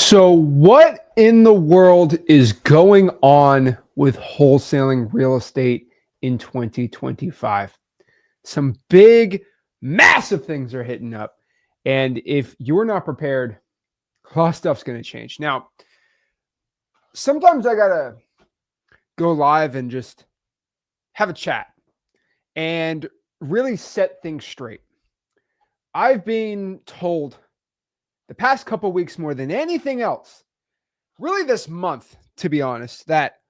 So, what in the world is going on with wholesaling real estate in 2025? Some big, massive things are hitting up. And if you're not prepared, a lot of stuff's going to change. Now, sometimes I got to go live and just have a chat and really set things straight. I've been told the past couple weeks more than anything else, really this month, to be honest, that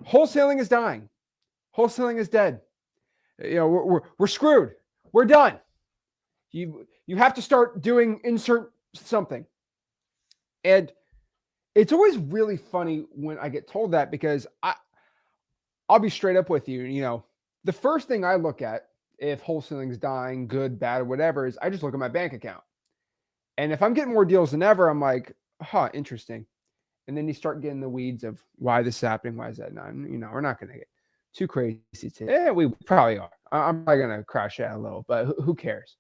wholesaling is dying. Wholesaling is dead. You know, we're screwed. We're done. You have to start doing insert something. And it's always really funny when I get told that, because I'll be straight up with you. You know, the first thing I look at if wholesaling is dying, good, bad, whatever, is I just look at my bank account. And if I'm getting more deals than ever, I'm like, interesting. And then you start getting the weeds of why this is happening, why is that not? We're not going to get too crazy today. Yeah, we probably are. I'm probably going to crash out a little, but who cares?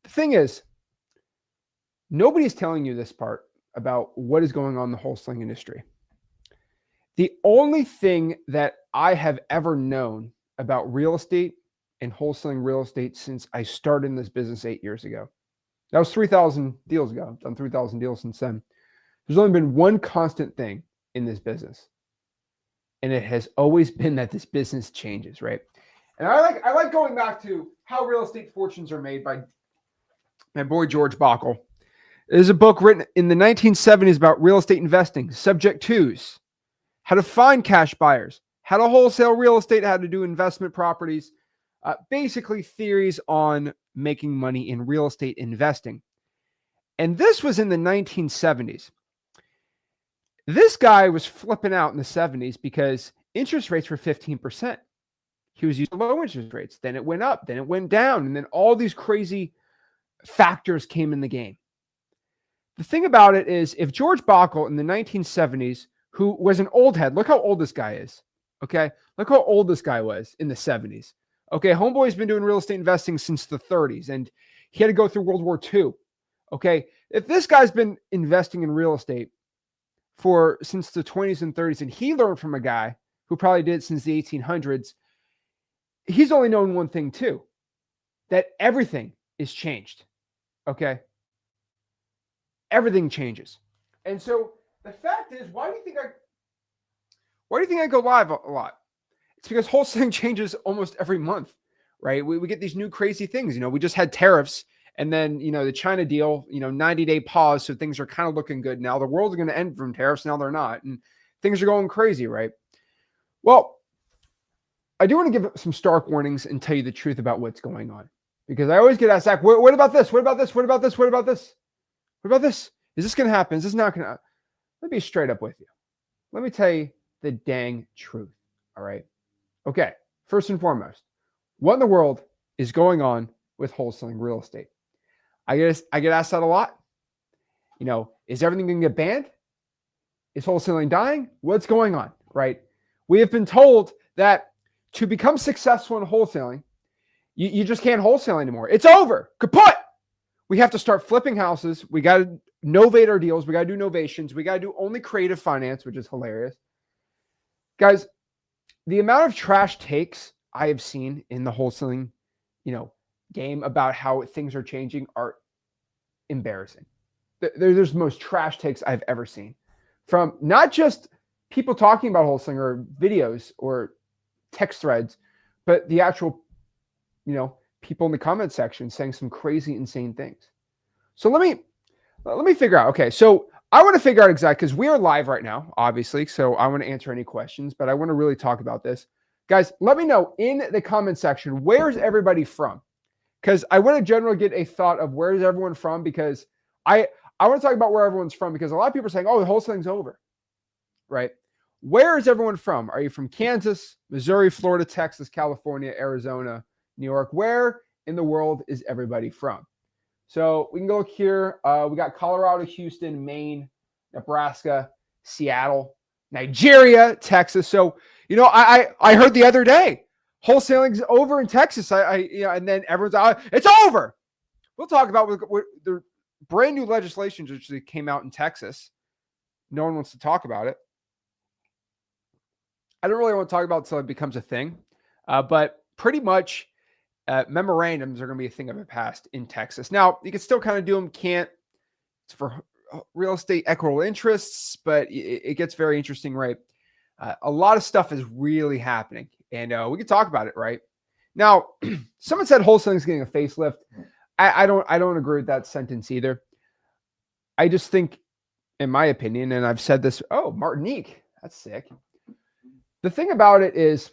The thing is, nobody's telling you this part about what is going on in the wholesaling industry. The only thing that I have ever known about real estate and wholesaling real estate since I started in this business 8 years ago, that was 3,000 deals ago. I've done 3,000 deals since then. There's only been one constant thing in this business, and it has always been that this business changes, right? And I like going back to How Real Estate Fortunes Are Made by my boy George Bockel. There's a book written in the 1970s about real estate investing, subject twos, how to find cash buyers, how to wholesale real estate, how to do investment properties, basically theories on making money in real estate investing. And this was in the 1970s. This guy was flipping out in the 70s because interest rates were 15%. He was using low interest rates. Then it went up, then it went down, and then all these crazy factors came in the game. The thing about it is, if George Bockel in the 1970s, who was an old head, look how old this guy is, okay? Look how old this guy was in the 70s. Okay, homeboy's been doing real estate investing since the 30s, and he had to go through World War II. Okay, if this guy's been investing in real estate since the 20s and 30s, and he learned from a guy who probably did it since the 1800s, he's only known one thing too, that everything is changed. Okay, everything changes. And so the fact is, why do you think I go live a lot? It's because wholesaling changes almost every month, right? We get these new crazy things. We just had tariffs, and then, the China deal, 90-day pause. So things are kind of looking good now. The world's going to end from tariffs. Now they're not. And things are going crazy, right? Well, I do want to give some stark warnings and tell you the truth about what's going on, because I always get asked, Zach, what about this? What about this? What about this? What about this? What about this? Is this going to happen? Is this not going to? Let me be straight up with you. Let me tell you the dang truth. All right. Okay. First and foremost, what in the world is going on with wholesaling real estate? I get asked that a lot. Is everything going to get banned? Is wholesaling dying? What's going on? Right. We have been told that to become successful in wholesaling, you just can't wholesale anymore. It's over. Kaput. We have to start flipping houses. We got to novate our deals. We got to do novations. We got to do only creative finance, which is hilarious. Guys, the amount of trash takes I have seen in the wholesaling, game about how things are changing are embarrassing. There's the most trash takes I've ever seen, from not just people talking about wholesaling or videos or text threads, but the actual, people in the comment section saying some crazy, insane things. So let me figure out. Okay, so I want to figure out exactly, because we are live right now, obviously. So I want to answer any questions, but I want to really talk about this. Guys, let me know in the comment section, where's everybody from? Because I want to generally get a thought of where's everyone from, because I want to talk about where everyone's from, because a lot of people are saying, oh, the wholesaling's over, right? Where is everyone from? Are you from Kansas, Missouri, Florida, Texas, California, Arizona, New York? Where in the world is everybody from? So we can go look here. We got Colorado, Houston, Maine, Nebraska, Seattle, Nigeria, Texas. So, I heard the other day, wholesaling's over in Texas. And then everyone's out, it's over. We'll talk about what the brand new legislation which came out in Texas No one wants to talk about it. I don't really want to talk about it until it becomes a thing. But pretty much memorandums are going to be a thing of the past in Texas. Now, you can still kind of do them, can't. It's for real estate equitable interests, but it gets very interesting, right? A lot of stuff is really happening, and we can talk about it, right? Now, someone said wholesaling is getting a facelift. I don't agree with that sentence either. I just think, in my opinion, and I've said this, Martinique, that's sick. The thing about it is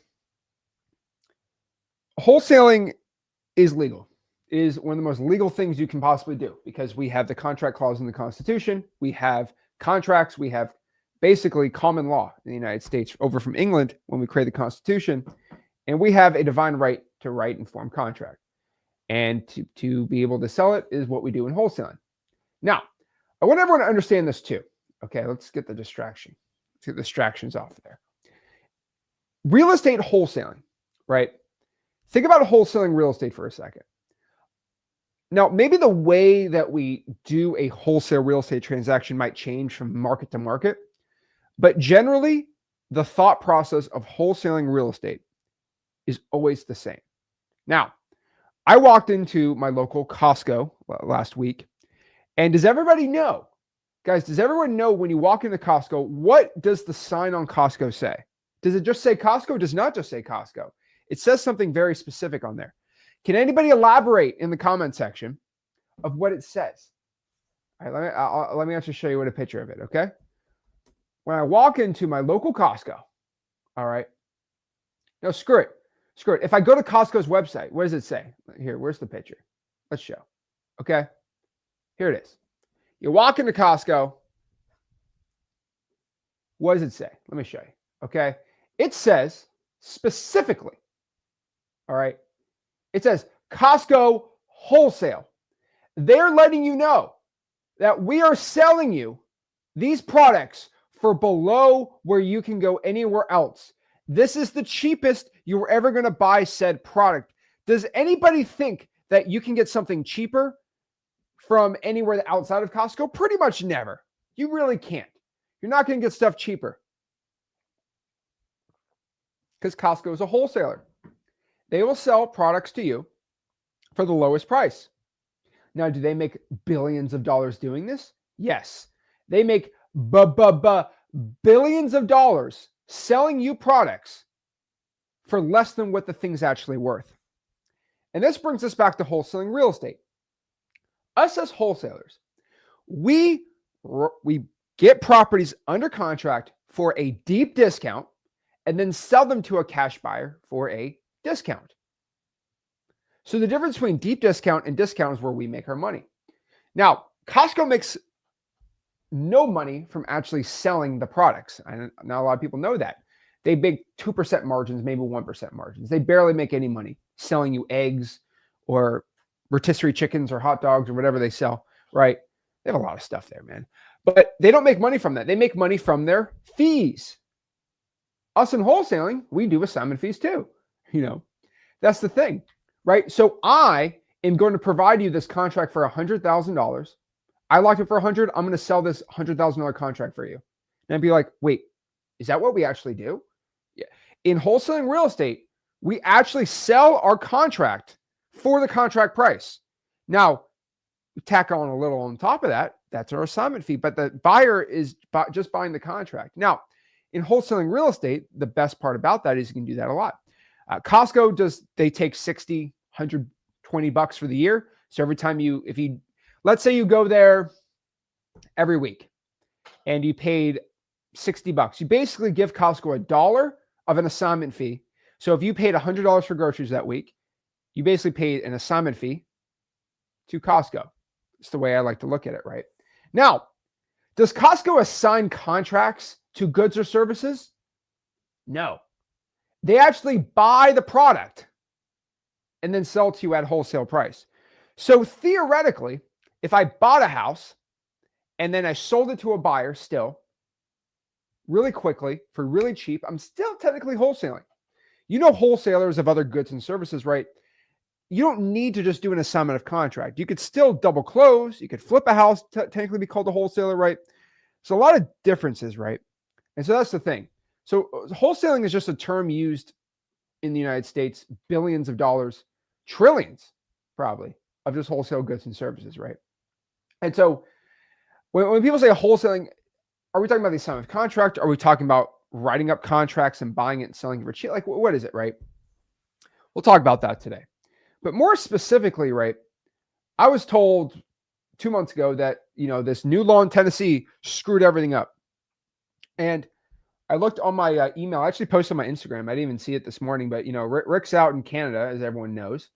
wholesaling is legal. It is one of the most legal things you can possibly do because we have the contract clause in the Constitution. We have contracts. We have basically common law in the United States over from England when we created the Constitution. And we have a divine right to write and form contract. And to be able to sell it is what we do in wholesaling. Now, I want everyone to understand this too. Okay, let's get the distraction. Let's get the distractions off there. Real estate wholesaling, right? Think about wholesaling real estate for a second. Now, maybe the way that we do a wholesale real estate transaction might change from market to market, but generally, the thought process of wholesaling real estate is always the same. Now, I walked into my local Costco last week, and does everybody know, guys, does everyone know when you walk into Costco, what does the sign on Costco say? Does it just say Costco? It does not just say Costco. It says something very specific on there. Can anybody elaborate in the comment section of what it says? All right, let me actually show you what a picture of it, okay? When I walk into my local Costco, all right, no, screw it. Screw it. If I go to Costco's website, what does it say? Here, where's the picture? Let's show. Okay, here it is. You walk into Costco. What does it say? Let me show you. Okay, it says specifically, all right, it says Costco Wholesale. They're letting you know that we are selling you these products for below where you can go anywhere else. This is the cheapest you were ever going to buy said product. Does anybody think that you can get something cheaper from anywhere outside of Costco? Pretty much never. You really can't. You're not going to get stuff cheaper because Costco is a wholesaler. They will sell products to you for the lowest price. Now, do they make billions of dollars doing this? Yes. They make billions of dollars selling you products for less than what the thing's actually worth. And this brings us back to wholesaling real estate. Us as wholesalers, we get properties under contract for a deep discount and then sell them to a cash buyer for a discount. So the difference between deep discount and discount is where we make our money. Now, Costco makes no money from actually selling the products. And not a lot of people know that. They make 2% margins, maybe 1% margins. They barely make any money selling you eggs or rotisserie chickens or hot dogs or whatever they sell, right? They have a lot of stuff there, man. But they don't make money from that. They make money from their fees. Us in wholesaling, we do assignment fees too. You know, that's the thing, right? So I am going to provide you this contract for $100,000. I locked it for 100. I'm going to sell this $100,000 contract for you. And I'd be like, wait, is that what we actually do? Yeah. In wholesaling real estate, we actually sell our contract for the contract price. Now, we tack on a little on top of that. That's our assignment fee, but the buyer is just buying the contract. Now, in wholesaling real estate, the best part about that is you can do that a lot. Costco they take 60, 120 bucks for the year. So every time let's say you go there every week and you paid 60 bucks, you basically give Costco $1 of an assignment fee. So if you paid $100 for groceries that week, you basically paid an assignment fee to Costco. It's the way I like to look at it, right? Now, does Costco assign contracts to goods or services? No. They actually buy the product and then sell to you at wholesale price. So theoretically, if I bought a house and then I sold it to a buyer still really quickly for really cheap, I'm still technically wholesaling. You know, wholesalers of other goods and services, right? You don't need to just do an assignment of contract. You could still double close. You could flip a house, technically be called a wholesaler, right? So a lot of differences, right? And so that's the thing. So wholesaling is just a term used in the United States, billions of dollars, trillions probably of just wholesale goods and services, right? And so when people say wholesaling, are we talking about the assignment of contract? Are we talking about writing up contracts and buying it and selling it for cheap? Like, what is it, right? We'll talk about that today. But more specifically, right, I was told 2 months ago that, this new law in Tennessee screwed everything up. And I looked on my email. I actually posted on my Instagram. I didn't even see it this morning, but, Rick's out in Canada, as everyone knows,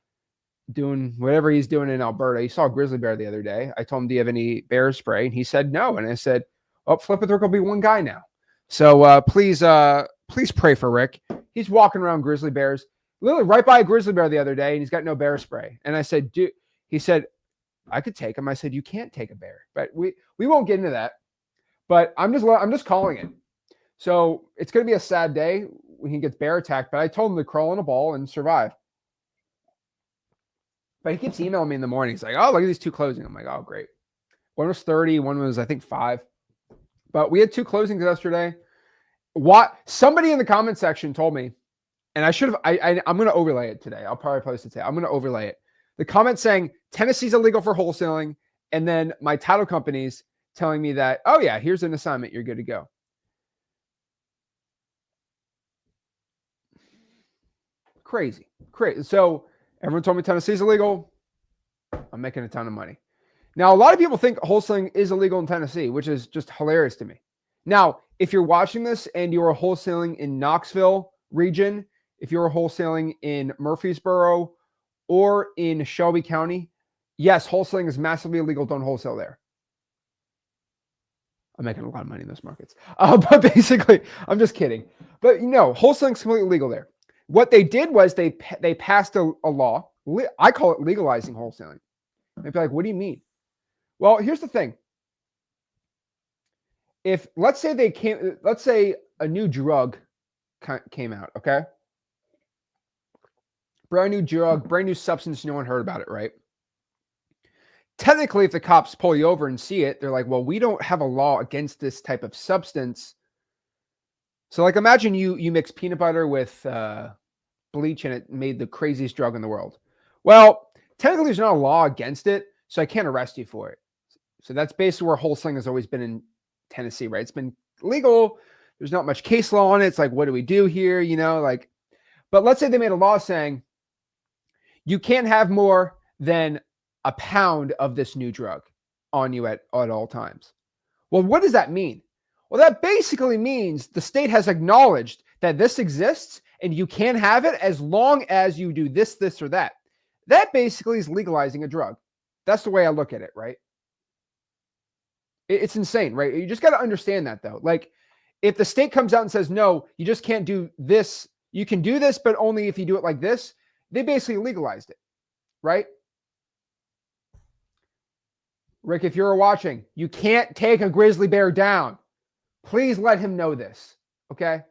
doing whatever he's doing in Alberta. He saw a grizzly bear the other day. I told him, do you have any bear spray? And he said no. And I said, oh, Flip with Rick will be one guy now. So please pray for Rick. He's walking around grizzly bears, literally right by a grizzly bear the other day, and he's got no bear spray. And I said, dude, he said, I could take him. I said, you can't take a bear, but we won't get into that. But I'm just calling it. So it's going to be a sad day when he gets bear attacked, but I told him to crawl in a ball and survive. But he keeps emailing me in the morning. He's like, oh, look at these 2 closings. I'm like, oh, great. One was 30. One was, I think, 5. But we had 2 closings yesterday. Somebody in the comment section told me, and I should have, I'm going to overlay it today. I'll probably post it today. I'm going to overlay it. The comment saying Tennessee's illegal for wholesaling. And then my title companies telling me that, oh yeah, here's an assignment. You're good to go. Crazy. So everyone told me Tennessee's illegal. I'm making a ton of money. Now, a lot of people think wholesaling is illegal in Tennessee, which is just hilarious to me. Now, if you're watching this and you're wholesaling in Knoxville region, if you're wholesaling in Murfreesboro or in Shelby County, yes, wholesaling is massively illegal. Don't wholesale there. I'm making a lot of money in those markets. But basically, I'm just kidding. But wholesaling is completely legal there. What they did was they passed a law. I call it legalizing wholesaling. They'd be like, what do you mean? Well, here's the thing. If let's say a new drug came out, okay? Brand new drug, brand new substance, no one heard about it, right? Technically, if the cops pull you over and see it, they're like, well, we don't have a law against this type of substance. So like imagine you mix peanut butter with bleach and it made the craziest drug in the world. Well, technically there's not a law against it, so I can't arrest you for it. So that's basically where wholesaling has always been in Tennessee, right? It's been legal. There's not much case law on it. It's like, what do we do here? But let's say they made a law saying you can't have more than a pound of this new drug on you at all times. Well, what does that mean? Well, that basically means the state has acknowledged that this exists and you can have it as long as you do this, this, or that. That basically is legalizing a drug. That's the way I look at it, right? It's insane, right? You just got to understand that, though. Like, if the state comes out and says, no, you just can't do this. You can do this, but only if you do it like this. They basically legalized it, right? Rick, if you're watching, you can't take a grizzly bear down. Please let him know this, okay?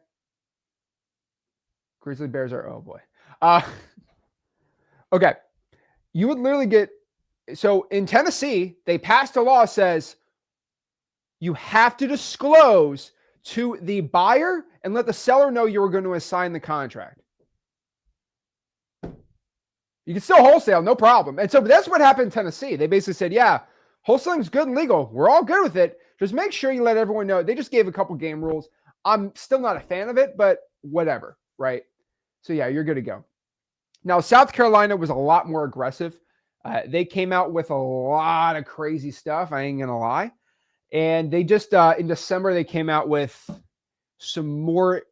Grizzly bears are, oh boy. Okay. You would literally get, so in Tennessee, they passed a law that says you have to disclose to the buyer and let the seller know you were going to assign the contract. You can still wholesale, no problem. And so that's what happened in Tennessee. They basically said, yeah, wholesaling is good and legal. We're all good with it. Just make sure you let everyone know. They just gave a couple game rules. I'm still not a fan of it, but whatever, right? So yeah, you're good to go. Now, South Carolina was a lot more aggressive. They came out with a lot of crazy stuff. I ain't going to lie. And they just, in December, they came out with some more.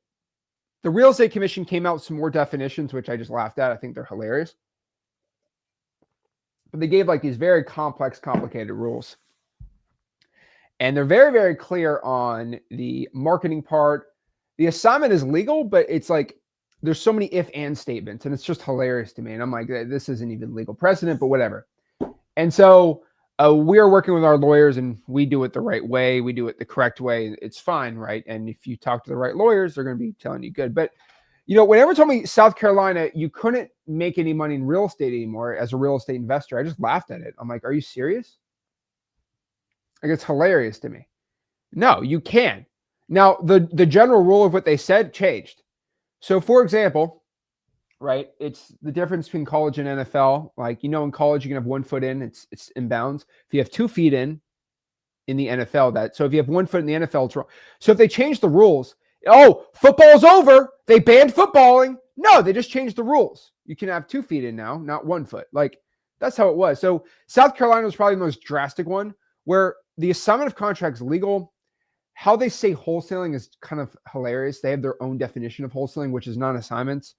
The Real Estate Commission came out with some more definitions, which I just laughed at. I think they're hilarious. But they gave like these very complex, complicated rules. And they're very, very clear on the marketing part. The assignment is legal, but it's like there's so many if and statements, and it's just hilarious to me. And I'm like, this isn't even legal precedent, but whatever. And so we are working with our lawyers, and we do it the right way. We do it the correct way. It's fine, right? And if you talk to the right lawyers, they're going to be telling you good. But whenever told me South Carolina, you couldn't make any money in real estate anymore as a real estate investor, I just laughed at it. I'm like, are you serious? Like, it's hilarious to me. No, you can. Now, the general rule of what they said changed. So, for example, right, it's the difference between college and NFL. Like, in college, you can have 1 foot in, it's in bounds. If you have 2 feet in the NFL, so if you have 1 foot in the NFL, it's wrong. So if they change the rules, football's over, they banned footballing. No, they just changed the rules. You can have 2 feet in now, not 1 foot. Like, that's how it was. So South Carolina was probably the most drastic one, where the assignment of contracts legal. How they say wholesaling is kind of hilarious. They have their own definition of wholesaling, which is non-assignments.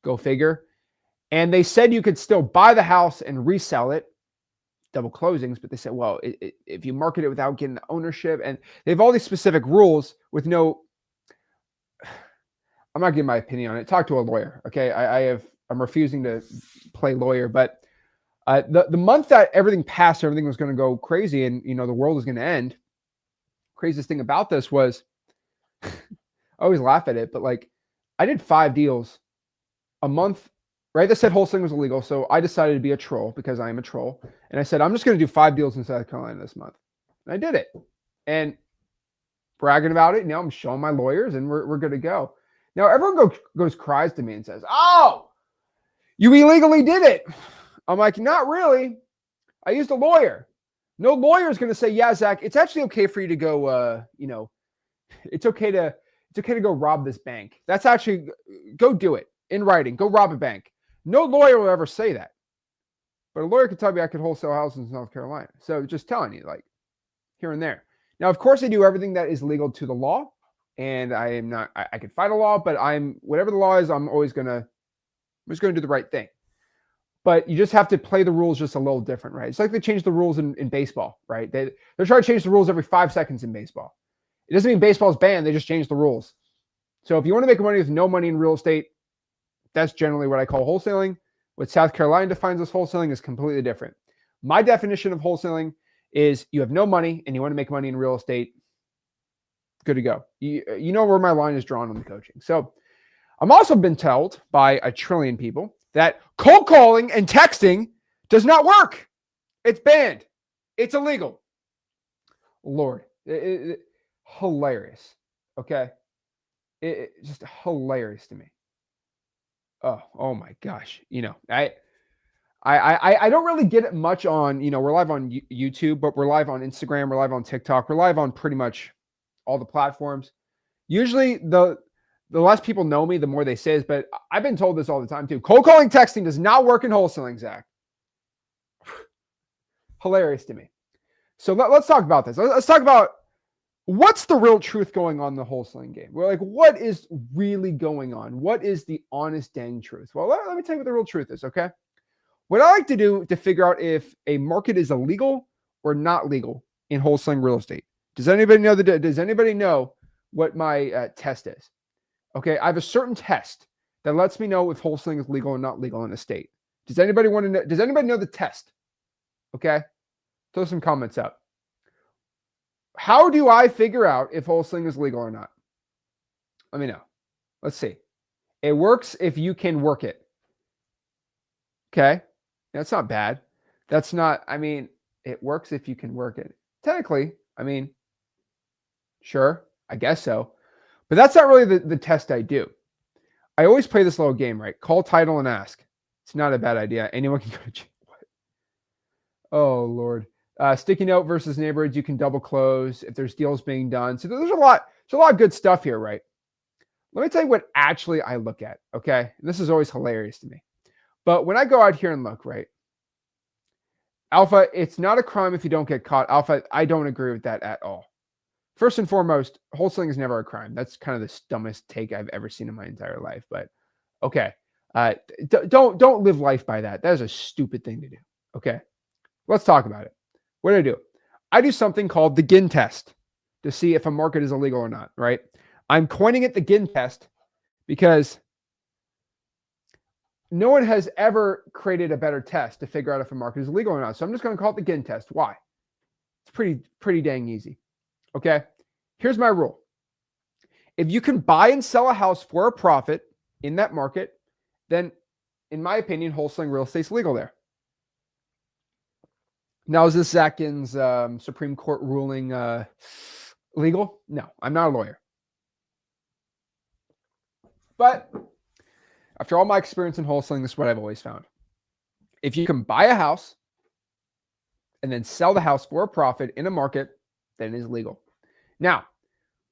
Go figure. And they said you could still buy the house and resell it, double closings, but they said, well, if you market it without getting ownership, and they have all these specific rules with no, I'm not giving my opinion on it. Talk to a lawyer. Okay. I'm refusing to play lawyer, but the month that everything passed, everything was going to go crazy and, the world was going to end. Craziest thing about this was, I always laugh at it, but like, I did 5 deals a month, right? That said wholesaling was illegal. So I decided to be a troll because I am a troll. And I said, I'm just going to do 5 deals in South Carolina this month. And I did it. And bragging about it. Now I'm showing my lawyers and we're good to go. Now everyone cries to me and says, oh, you illegally did it. I'm like, not really. I used a lawyer. No lawyer is going to say, yeah, Zach, it's actually okay for you to go, it's okay to go rob this bank. That's actually, go do it in writing. Go rob a bank. No lawyer will ever say that. But a lawyer could tell me I could wholesale houses in North Carolina. So just telling you, like, here and there. Now, of course, I do everything that is legal to the law. And I am not, I could fight a law, but whatever the law is, I'm just going to do the right thing. But you just have to play the rules just a little different, right? It's like they changed the rules in baseball, right? They're trying to change the rules every 5 seconds in baseball. It doesn't mean baseball's banned. They just changed the rules. So if you want to make money with no money in real estate, that's generally what I call wholesaling. What South Carolina defines as wholesaling is completely different. My definition of wholesaling is you have no money and you want to make money in real estate, good to go. You know where my line is drawn on the coaching. So I'm also been told by a trillion people that cold calling and texting does not work. It's banned. It's illegal. Lord, hilarious. Okay. It's just hilarious to me. Oh my gosh. I don't really get it much on, we're live on YouTube, but we're live on Instagram. We're live on TikTok. We're live on pretty much all the platforms. Usually the less people know me, the more they say this, but I've been told this all the time too. Cold calling, texting does not work in wholesaling, Zach. Hilarious to me. So let's talk about this. Let's talk about what's the real truth going on in the wholesaling game. We're like, what is really going on? What is the honest dang truth? Well, let me tell you what the real truth is, okay? What I like to do to figure out if a market is illegal or not legal in wholesaling real estate. Does anybody know what my test is? Okay, I have a certain test that lets me know if wholesaling is legal or not legal in a state. Does anybody want to know? Does anybody know the test? Okay, throw some comments up. How do I figure out if wholesaling is legal or not? Let me know. Let's see. It works if you can work it. Okay, that's not bad. It works if you can work it. Technically, sure, I guess so. But that's not really the test I do. I always play this little game, right? Call title and ask. It's not a bad idea. Anyone can go to jail. Oh, Lord. Sticky note versus neighborhoods, you can double close if there's deals being done. So there's a lot of good stuff here, right? Let me tell you what actually I look at, okay? And this is always hilarious to me. But when I go out here and look, right? Alpha, it's not a crime if you don't get caught. Alpha, I don't agree with that at all. First and foremost, wholesaling is never a crime. That's kind of the dumbest take I've ever seen in my entire life. But okay, don't live life by that. That is a stupid thing to do. Okay, let's talk about it. What do? I do something called the Ginn test to see if a market is illegal or not. Right? I'm coining it the Ginn test because no one has ever created a better test to figure out if a market is illegal or not. So I'm just going to call it the Ginn test. Why? It's pretty dang easy. Okay, here's my rule. If you can buy and sell a house for a profit in that market, then in my opinion, wholesaling real estate is legal there. Now, is this Zach Ginn's Supreme Court ruling legal? No, I'm not a lawyer. But after all my experience in wholesaling, this is what I've always found. If you can buy a house and then sell the house for a profit in a market, then it is legal. Now,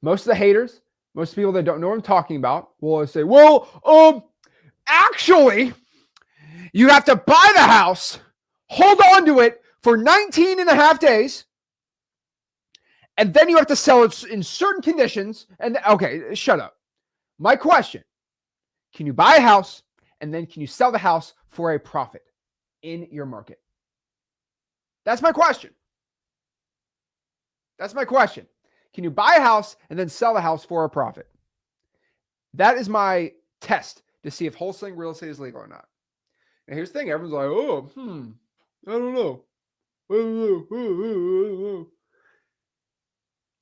most of the haters, most people that don't know what I'm talking about will always say, well, actually, you have to buy the house, hold on to it for 19 and a half days, and then you have to sell it in certain conditions. And okay, shut up. My question, can you buy a house and then can you sell the house for a profit in your market? That's my question. That's my question. Can you buy a house and then sell the house for a profit? That is my test to see if wholesaling real estate is legal or not. And here's the thing. Everyone's like, I don't know.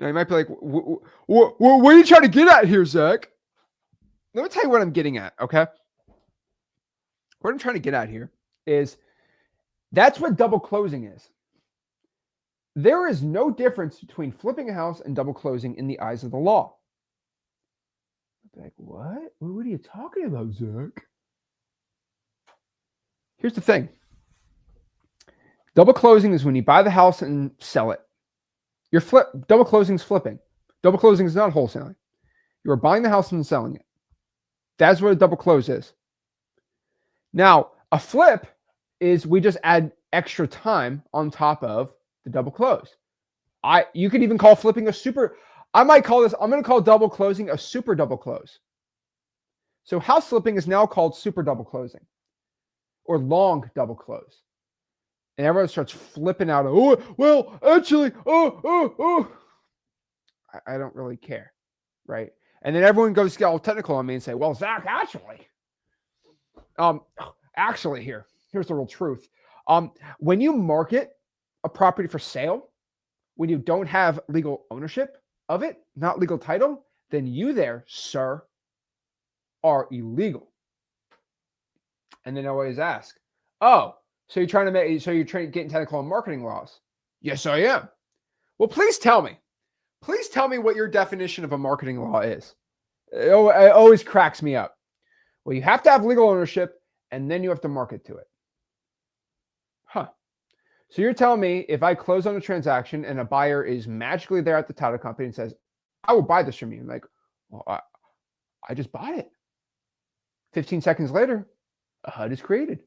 Now you might be like, what are you trying to get at here, Zach? Let me tell you what I'm getting at, okay? What I'm trying to get at here is that's what double closing is. There is no difference between flipping a house and double closing in the eyes of the law. Like, what? What are you talking about, Zach? Here's the thing. Double closing is when you buy the house and sell it. Double closing is flipping. Double closing is not wholesaling. You are buying the house and selling it. That's what a double close is. Now, a flip is we just add extra time on top of the double close. You could even call flipping a super. I'm going to call double closing a super double close. So house flipping is now called super double closing or long double close. And everyone starts flipping out. Actually, I don't really care, right? And then everyone goes to get all technical on me and say, well, Zach, actually here's the real truth. When you market a property for sale, when you don't have legal ownership of it, not legal title, then you there, sir, are illegal. And then I always ask, so you're getting technical on marketing laws? Yes, I am. Well, please tell me what your definition of a marketing law is. It always cracks me up. Well, you have to have legal ownership and then you have to market to it. So you're telling me if I close on a transaction and a buyer is magically there at the title company and says, I will buy this from you. I'm like, well, I just bought it. 15 seconds later, a HUD is created.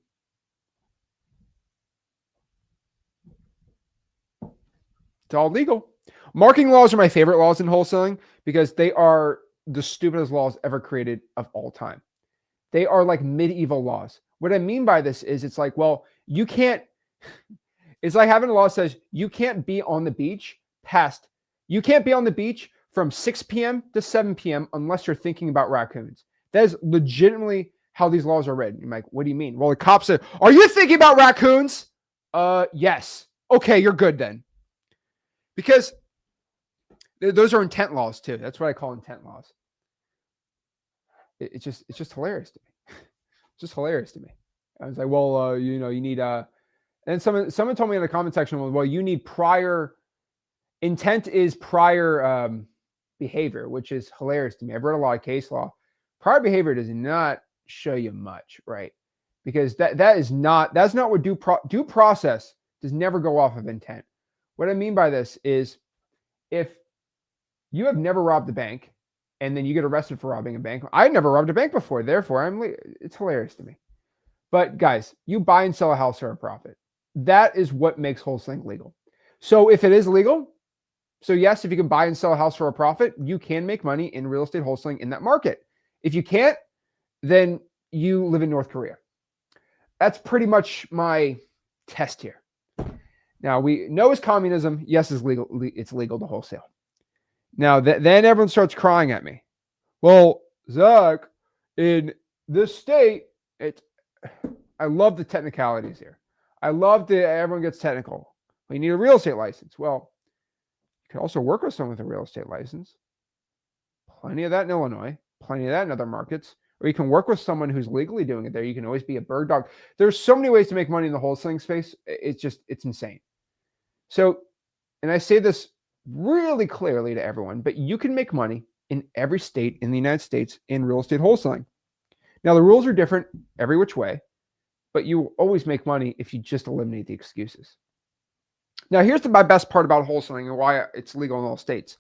It's all legal. Marketing laws are my favorite laws in wholesaling because they are the stupidest laws ever created of all time. They are like medieval laws. What I mean by this is it's like, well, you can't, it's like having a law that says you can't be on the beach from 6 p.m. to 7 p.m. unless you're thinking about raccoons. That is legitimately how these laws are written. You're like, what do you mean? Well, the cop said, are you thinking about raccoons? Yes. Okay, you're good then. Because those are intent laws too. That's what I call intent laws. It's just hilarious to me. It's just hilarious to me. I was like, well, you need and someone told me in the comment section, well, you need prior intent is prior behavior, which is hilarious to me. I've read a lot of case law. Prior behavior does not show you much, right? Because that's not what due process does never go off of intent. What I mean by this is if you have never robbed a bank and then you get arrested for robbing a bank. I never robbed a bank before. Therefore, it's hilarious to me. But guys, you buy and sell a house for a profit. That is what makes wholesaling legal. So if it is legal, so yes, if you can buy and sell a house for a profit, you can make money in real estate wholesaling in that market. If you can't, then you live in North Korea. That's pretty much my test here. Now, we know it's communism. Yes, it's legal. It's legal to wholesale. Now, then everyone starts crying at me. Well, Zach, in this state, I love the technicalities here. I love that everyone gets technical. Well, you need a real estate license. Well, you can also work with someone with a real estate license. Plenty of that in Illinois. Plenty of that in other markets. Or you can work with someone who's legally doing it there. You can always be a bird dog. There's so many ways to make money in the wholesaling space. It's insane. So, and I say this really clearly to everyone, but you can make money in every state in the United States in real estate wholesaling. Now, the rules are different every which way, but you will always make money if you just eliminate the excuses. Now, here's my best part about wholesaling and why it's legal in all states.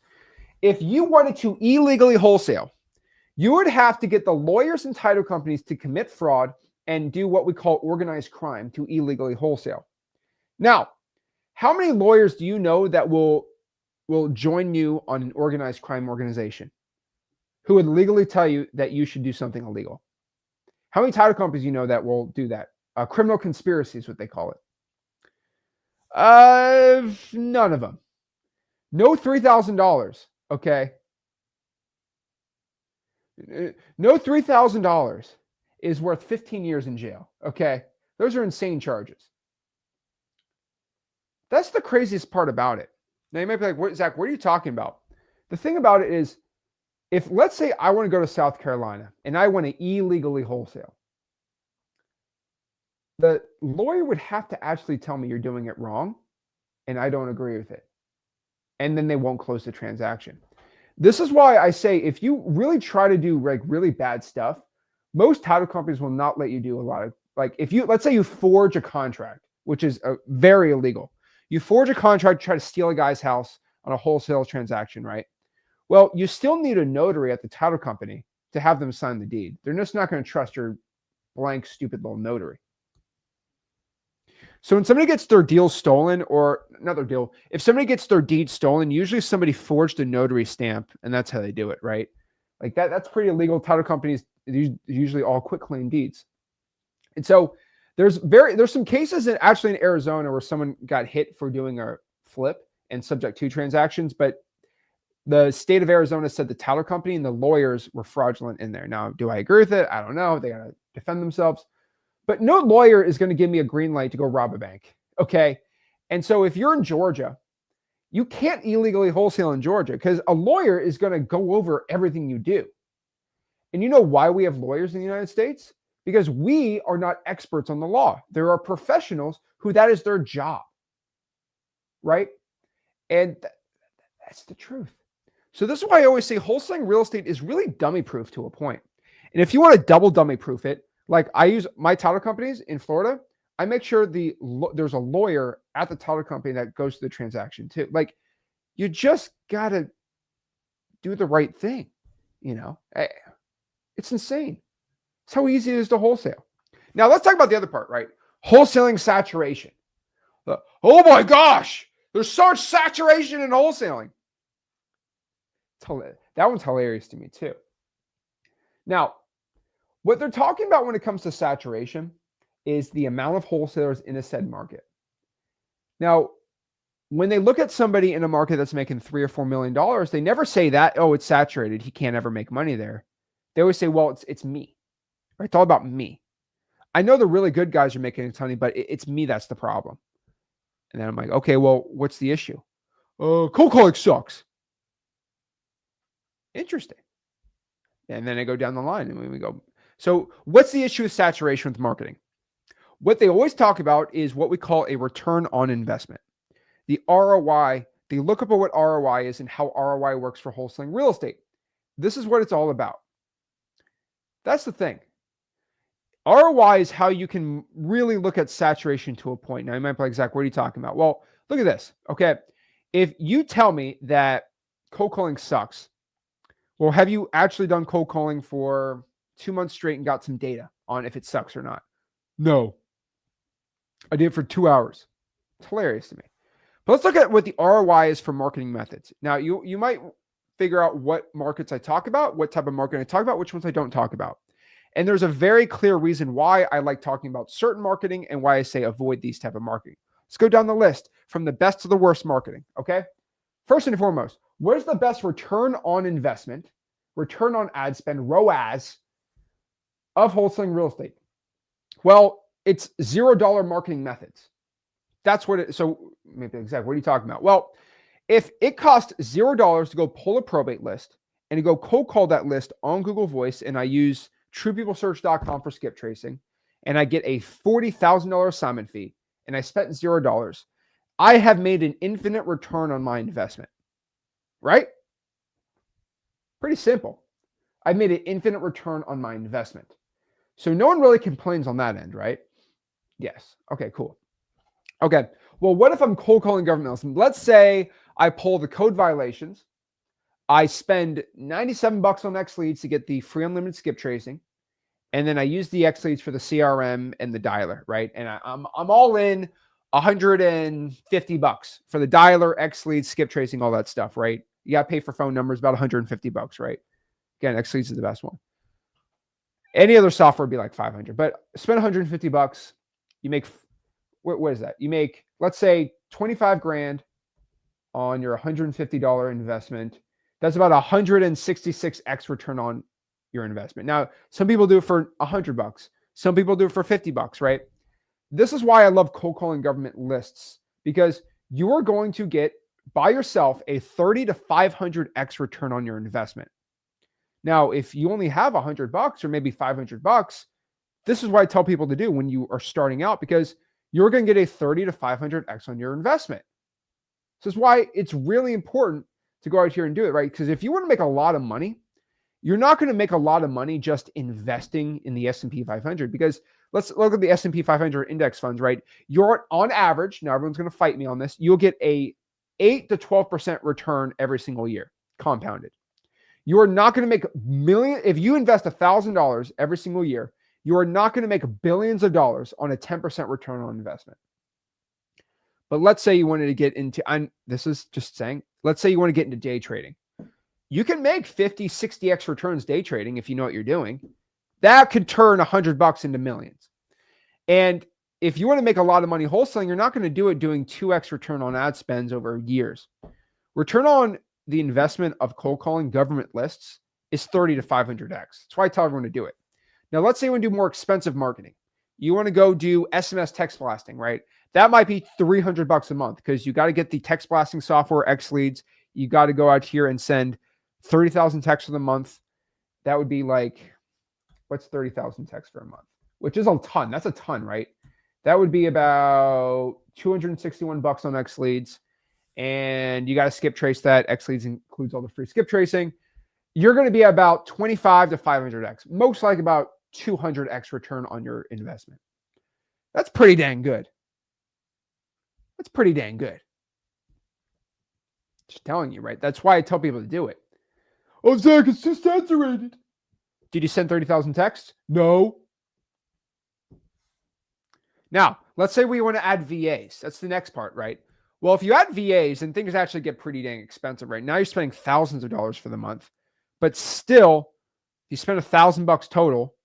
If you wanted to illegally wholesale, you would have to get the lawyers and title companies to commit fraud and do what we call organized crime to illegally wholesale. Now, how many lawyers do you know that will join you on an organized crime organization who would legally tell you that you should do something illegal? How many title companies you know that will do that? Criminal conspiracy is what they call it. None of them. No $3,000. Okay. No $3,000 is worth 15 years in jail. Okay. Those are insane charges. That's the craziest part about it. Now you might be like, Zach, what are you talking about? The thing about it is, if let's say I want to go to South Carolina and I want to illegally wholesale, the lawyer would have to actually tell me you're doing it wrong and I don't agree with it. And then they won't close the transaction. This is why I say if you really try to do like really bad stuff, most title companies will not let you do a lot of, like if you, let's say you forge a contract, which is very illegal. You forge a contract to try to steal a guy's house on a wholesale transaction, right? Well, you still need a notary at the title company to have them sign the deed. They're just not going to trust your blank, stupid little notary. So when somebody gets their deal stolen, or another deal, if somebody gets their deed stolen, usually somebody forged a notary stamp, and that's how they do it, right? Like that's pretty illegal. Title companies usually all quitclaim deeds. And so there's some cases actually in Arizona where someone got hit for doing a flip and subject to transactions, but the state of Arizona said the title company and the lawyers were fraudulent in there. Now, do I agree with it? I don't know. They got to defend themselves. But no lawyer is going to give me a green light to go rob a bank. Okay. And so if you're in Georgia, you can't illegally wholesale in Georgia because a lawyer is going to go over everything you do. And you know why we have lawyers in the United States? Because we are not experts on the law. There are professionals who that is their job. Right? And that's the truth. So this is why I always say wholesaling real estate is really dummy proof to a point. And if you want to double dummy proof it, like I use my title companies in Florida, I make sure there's a lawyer at the title company that goes to the transaction too. Like you just got to do the right thing. You know, it's insane. It's how easy it is to wholesale. Now let's talk about the other part, right? Wholesaling saturation. Oh my gosh, there's so much saturation in wholesaling. That one's hilarious to me too. Now, what they're talking about when it comes to saturation is the amount of wholesalers in a said market. Now, when they look at somebody in a market that's making $3 or $4 million, they never say that, oh, it's saturated, he can't ever make money there. They always say, well, it's me. Right? It's all about me. I know the really good guys are making a ton of money, but it's me that's the problem. And then I'm like, okay, well, what's the issue? Cold calling sucks. Interesting. And then I go down the line and we go, so what's the issue with saturation with marketing? What they always talk about is what we call a return on investment. The ROI, they look up at what ROI is and how ROI works for wholesaling real estate. This is what it's all about. That's the thing. ROI is how you can really look at saturation to a point. Now you might be like, Zach, what are you talking about? Well, look at this. Okay. If you tell me that cold calling sucks, well, have you actually done cold calling for 2 months straight and got some data on if it sucks or not? No. I did it for 2 hours. It's hilarious to me. But let's look at what the ROI is for marketing methods. Now, you might figure out what markets I talk about, what type of marketing I talk about, which ones I don't talk about. And there's a very clear reason why I like talking about certain marketing and why I say avoid these type of marketing. Let's go down the list from the best to the worst marketing, okay? First and foremost, where's the best return on investment, return on ad spend, ROAS, of wholesaling real estate? Well, it's $0 marketing methods. That's what it, so maybe exactly, what are you talking about? Well, if it costs $0 to go pull a probate list and to go cold call that list on Google Voice, and I use truepeoplesearch.com for Skiptracing, and I get a $40,000 assignment fee, and I spent $0, I have made an infinite return on my investment. right? Pretty simple. I've made an infinite return on my investment. So no one really complains on that end, right? Yes. Okay, cool. Okay. Well, what if I'm cold calling government? Let's say I pull the code violations. I spend $97 on X leads to get the free unlimited skip tracing. And then I use the X leads for the CRM and the dialer, right? And I'm all in $150 for the dialer, X leads, skip tracing, all that stuff, right? You got to pay for phone numbers, about $150, right? Again, X leads is the best one. Any other software would be like 500, but spend $150. You make, what is that? You make, let's say 25 grand on your $150 investment. That's about 166x return on your investment. Now, some people do it for $100. Some people do it for $50, right? This is why I love cold calling government lists, because you are going to get by yourself a 30 to 500x return on your investment. Now, if you only have $100 or maybe $500, this is what I tell people to do when you are starting out, because you're going to get a 30 to 500x on your investment. This is why it's really important to go out here and do it, right? Because if you want to make a lot of money, you're not going to make a lot of money just investing in the S&P 500, because let's look at the S&P 500 index funds, right? You're on average, now everyone's going to fight me on this, you'll get a 8 to 12% return every single year, compounded. You are not going to make if you invest $1,000 every single year, you are not going to make billions of dollars on a 10% return on investment. But let's say you wanted to get into, this is just saying, let's say you want to get into day trading. You can make 50, 60x returns day trading if you know what you're doing. That could turn $100 into millions. And if you want to make a lot of money wholesaling, you're not going to do it doing 2x return on ad spends over years. Return on the investment of cold calling government lists is 30 to 500x. That's why I tell everyone to do it. Now, let's say you want to do more expensive marketing. You want to go do SMS text blasting, right? That might be $300 a month, because you got to get the text blasting software, X leads. You got to go out here and send 30,000 texts for the month. That would be like, what's 30,000 texts for a month? Which is a ton. That's a ton, right? That would be about $261 on X leads. And you got to skip trace that. X leads includes all the free skip tracing. You're going to be about 25 to 500x, most like about 200x return on your investment. That's pretty dang good. That's pretty dang good. Just telling you, right? That's why I tell people to do it. Oh, Zach, it's just saturated. Did you send 30,000 texts? No. Now, let's say we want to add VAs. That's the next part, right? Well, if you add VAs, then things actually get pretty dang expensive, right? Now you're spending thousands of dollars for the month. But still, if you spend $1,000 total,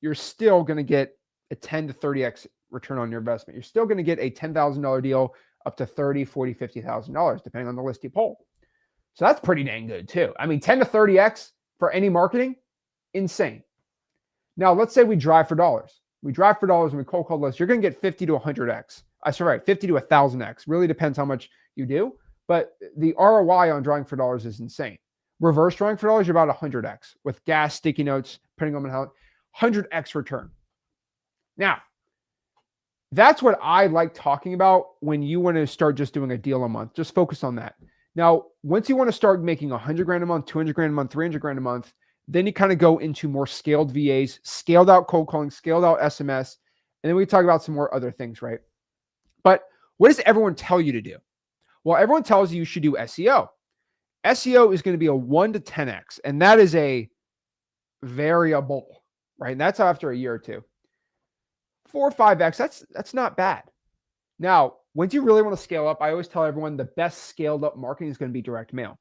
you're still going to get a 10 to 30x return on your investment. You're still going to get a $10,000 deal up to $30,000, $40,000, $50,000, depending on the list you pull. So that's pretty dang good too. I mean, 10 to 30x for any marketing, insane. Now, let's say we drive for dollars. We drive for dollars and we cold call lists. You're going to get 50 to 100x. 50 to 1,000x. Really depends how much you do. But the ROI on drawing for dollars is insane. Reverse drawing for dollars, you're about 100x with gas, sticky notes, putting them in how 100x return. Now, that's what I like talking about when you want to start just doing a deal a month. Just focus on that. Now, once you want to start making 100 grand a month, 200 grand a month, 300 grand a month, then you kind of go into more scaled VAs, scaled out cold calling, scaled out SMS, and then we talk about some more other things, right? But what does everyone tell you to do? Well, everyone tells you should do SEO. SEO is going to be a 1 to 10x, and that is a variable, right? And that's after a year or two. 4 or 5x, that's not bad. Now, once you really want to scale up, I always tell everyone the best scaled up marketing is going to be direct mail.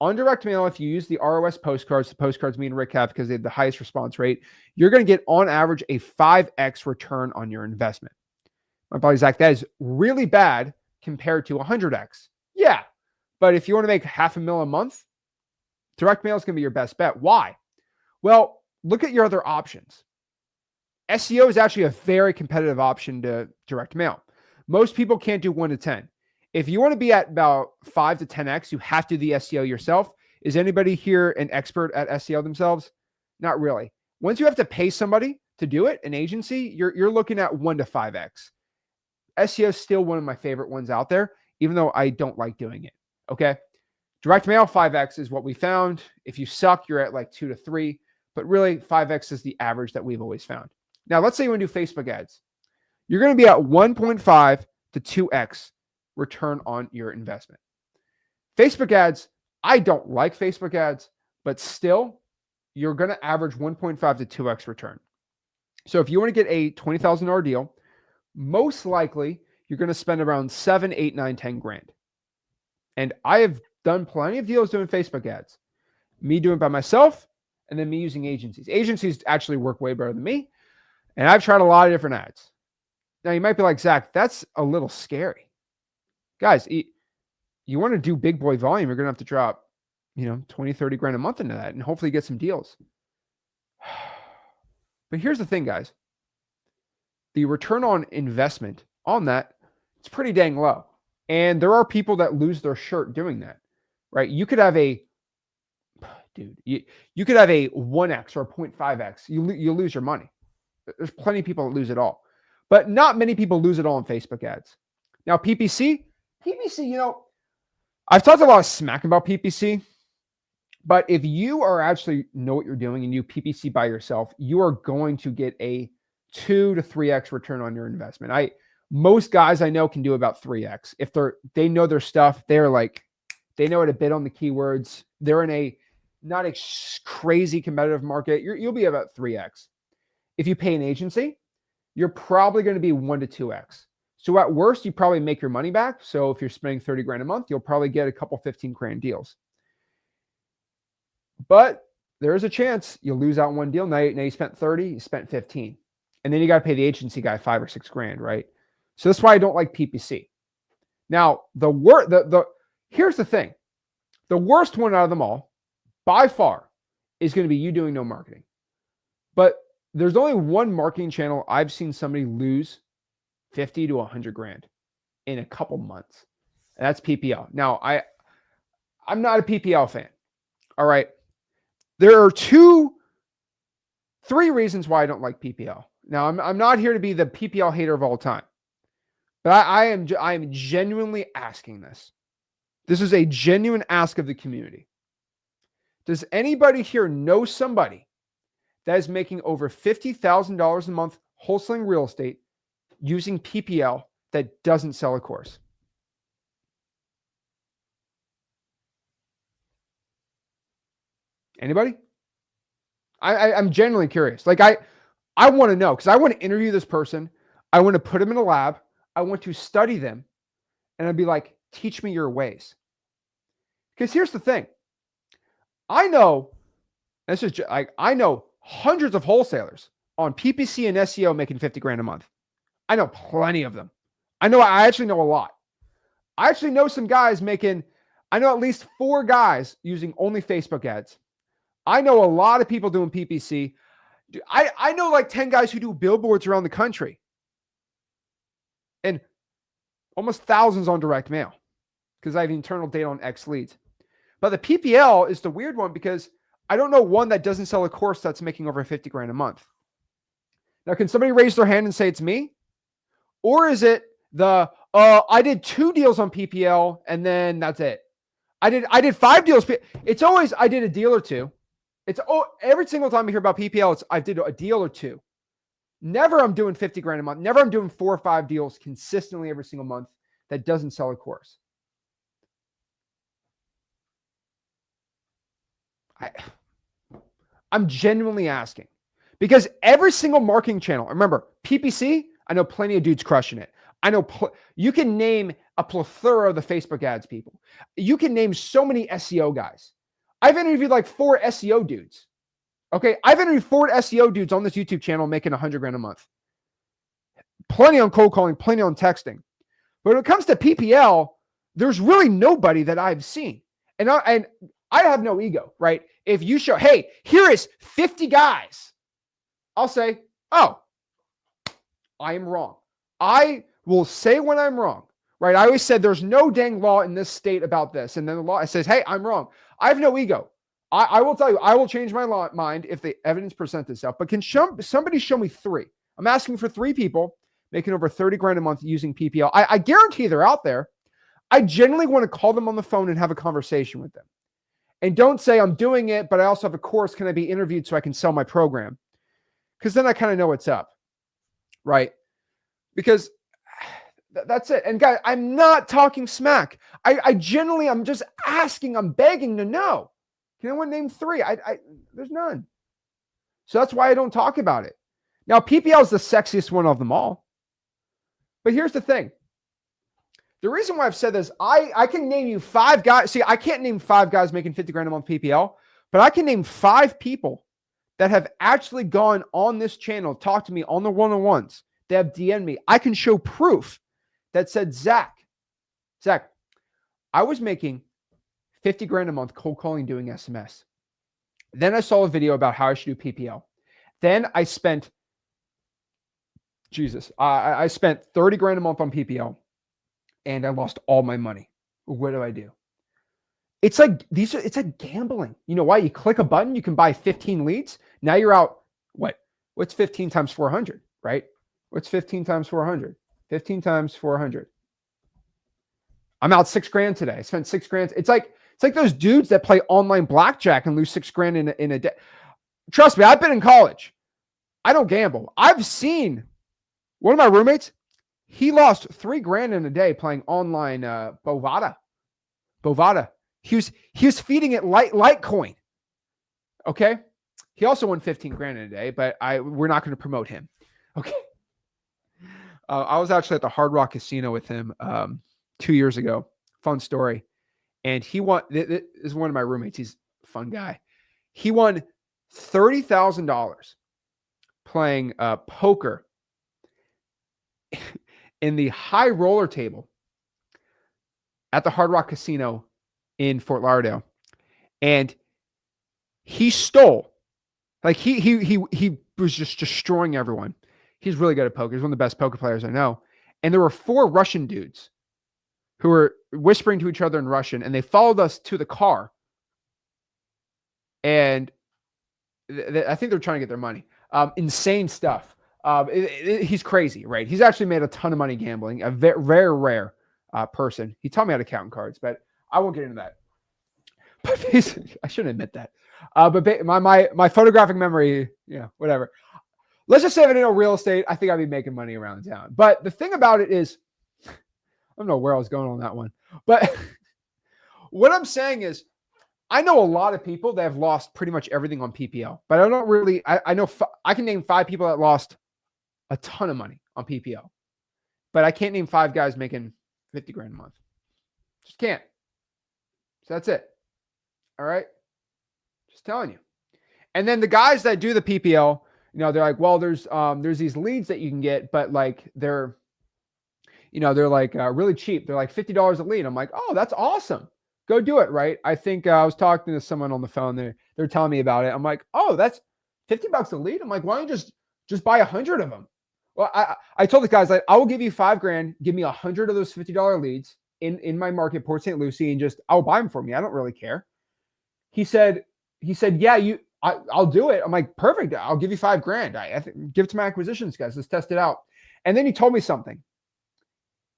On direct mail, if you use the ROS postcards, the postcards me and Rick have because they have the highest response rate, you're going to get on average a 5x return on your investment. My buddy Zach, that is really bad compared to 100x. Yeah, but if you want to make $500,000 a month, direct mail is going to be your best bet. Why? Well, look at your other options. SEO is actually a very competitive option to direct mail. Most people can't do 1 to 10. If you want to be at about 5 to 10x, you have to do the SEO yourself. Is anybody here an expert at SEO themselves? Not really. Once you have to pay somebody to do it, an agency, you're looking at 1 to 5x. SEO is still one of my favorite ones out there, even though I don't like doing it. Okay. Direct mail, 5X is what we found. If you suck, you're at like 2 to 3, but really 5X is the average that we've always found. Now, let's say you want to do Facebook ads. You're going to be at 1.5 to 2X return on your investment. Facebook ads, I don't like Facebook ads, but still, you're going to average 1.5 to 2X return. So if you want to get a $20,000 deal, most likely you're going to spend around 7, 8, 9, 10 grand. And I have done plenty of deals doing Facebook ads. Me doing it by myself, and then me using agencies. Agencies actually work way better than me. And I've tried a lot of different ads. Now you might be like, Zach, that's a little scary. Guys, you want to do big boy volume, you're going to have to drop, 20, 30 grand a month into that and hopefully get some deals. But here's the thing, guys. The return on investment on that, it's pretty dang low. And there are people that lose their shirt doing that, right? You could have you could have a 1X or a 0.5X. You lose your money. There's plenty of people that lose it all. But not many people lose it all in Facebook ads. Now, PPC, I've talked a lot of smack about PPC, but if you are actually know what you're doing and you PPC by yourself, you are going to get a 2 to 3X return on your investment. Most guys I know can do about 3X. If they know their stuff, they know how to bid on the keywords. They're in not a crazy competitive market. You'll be about 3X. If you pay an agency, you're probably going to be 1 to 2X. So at worst, you probably make your money back. So if you're spending 30 grand a month, you'll probably get a couple 15 grand deals. But there is a chance you'll lose out one deal. Now you spent 30, you spent 15. And then you got to pay the agency guy 5 or 6 grand, right? So that's why I don't like PPC. Now, here's the thing. The worst one out of them all, by far, is going to be you doing no marketing. But there's only one marketing channel I've seen somebody lose 50 to 100 grand in a couple months. And that's PPL. Now, I'm not a PPL fan. All right. There are 3 reasons why I don't like PPL. Now, I'm not here to be the PPL hater of all time. But I am genuinely asking this. This is a genuine ask of the community. Does anybody here know somebody that is making over $50,000 a month wholesaling real estate using PPL that doesn't sell a course? Anybody? I'm genuinely curious. Like I want to know because I want to interview this person. I want to put them in a lab. I want to study them. And I'd be like, teach me your ways. Because here's the thing. I know hundreds of wholesalers on PPC and SEO making 50 grand a month. I know plenty of them. I actually know a lot. I actually know some guys I know at least 4 guys using only Facebook ads. I know a lot of people doing PPC. I know like 10 guys who do billboards around the country. And almost thousands on direct mail because I have internal data on X leads. But the PPL is the weird one because I don't know one that doesn't sell a course that's making over 50 grand a month. Now, can somebody raise their hand and say it's me? Or is it I did 2 deals on PPL and then that's it. I did 5 deals. It's always I did a deal or 2. Every single time I hear about PPL, I did a deal or 2. Never I'm doing 50 grand a month. Never I'm doing 4 or 5 deals consistently every single month that doesn't sell a course. I'm genuinely asking because every single marketing channel, remember PPC, I know plenty of dudes crushing it. I know you can name a plethora of the Facebook ads people. You can name so many SEO guys. I've interviewed like 4 SEO dudes. Okay. I've interviewed 4 SEO dudes on this YouTube channel making 100 grand a month. Plenty on cold calling, plenty on texting. But when it comes to PPL, there's really nobody that I've seen. And I have no ego, right? If you show, hey, here is 50 guys, I'll say, oh, I am wrong. I will say when I'm wrong, right? I always said there's no dang law in this state about this. And then the law says, hey, I'm wrong. I have no ego. I will tell you, I will change my mind if the evidence presents itself. But can somebody show me 3? I'm asking for 3 people making over 30 grand a month using PPL. I guarantee they're out there. I generally want to call them on the phone and have a conversation with them. And don't say I'm doing it, but I also have a course. Can I be interviewed so I can sell my program? Because then I kind of know what's up, right? Because that's it. And guys, I'm not talking smack. I'm just asking, I'm begging to know. Can anyone name 3? There's none. So that's why I don't talk about it. Now, PPL is the sexiest one of them all. But here's the thing. The reason why I've said this, I can name you 5 guys. See, I can't name 5 guys making 50 grand a month PPL, but I can name 5 people that have actually gone on this channel, talked to me on the one-on-ones. They have DM'd me. I can show proof that said, Zach, I was making 50 grand a month cold calling, doing SMS. Then I saw a video about how I should do PPL. Then I spent, I spent 30 grand a month on PPL. And I lost all my money. What do I do? It's like it's like gambling. You know why? You click a button, you can buy 15 leads. Now you're out. What's 15 times 400, right? What's 15 times 400? 15 times 400. I'm out 6 grand today. I spent 6 grand. It's like those dudes that play online blackjack and lose 6 grand in a day. Trust me, I've been in college. I don't gamble. I've seen one of my roommates. He lost 3 grand in a day playing online Bovada. He was feeding it Litecoin. Okay. He also won 15 grand in a day, but we're not going to promote him. Okay. I was actually at the Hard Rock Casino with him 2 years ago. Fun story. And he won. This is one of my roommates. He's a fun guy. He won $30,000 playing poker in the high roller table at the Hard Rock Casino in Fort Lauderdale. And he stole, like he was just destroying everyone. He's really good at poker. He's one of the best poker players I know. And there were 4 Russian dudes who were whispering to each other in Russian, and they followed us to the car. And I think they're trying to get their money. Insane stuff. He's crazy, right? He's actually made a ton of money gambling. A very rare person. He taught me how to count cards, but I won't get into that. But I shouldn't admit that. But my photographic memory, whatever. Let's just say if I didn't know real estate, I think I'd be making money around town. But the thing about it is, I don't know where I was going on that one. But what I'm saying is, I know a lot of people that have lost pretty much everything on PPL. But I don't really, I know I can name 5 people that lost a ton of money on PPL. But I can't name 5 guys making 50 grand a month. Just can't. So that's it. All right. Just telling you. And then the guys that do the PPL, they're like, well, there's these leads that you can get, but like they're like really cheap. They're like $50 a lead. I'm like, oh, that's awesome. Go do it. Right. I think I was talking to someone on the phone. They're telling me about it. I'm like, oh, that's $50 a lead. I'm like, why don't you just buy 100 of them? Well, I told the guys, like, I will give you 5 grand. Give me 100 of those $50 leads in my market, Port St. Lucie, and I'll buy them for me. I don't really care. He said, yeah, I'll do it. I'm like, perfect. I'll give you 5 grand. Give it to my acquisitions guys. Let's test it out. And then he told me something.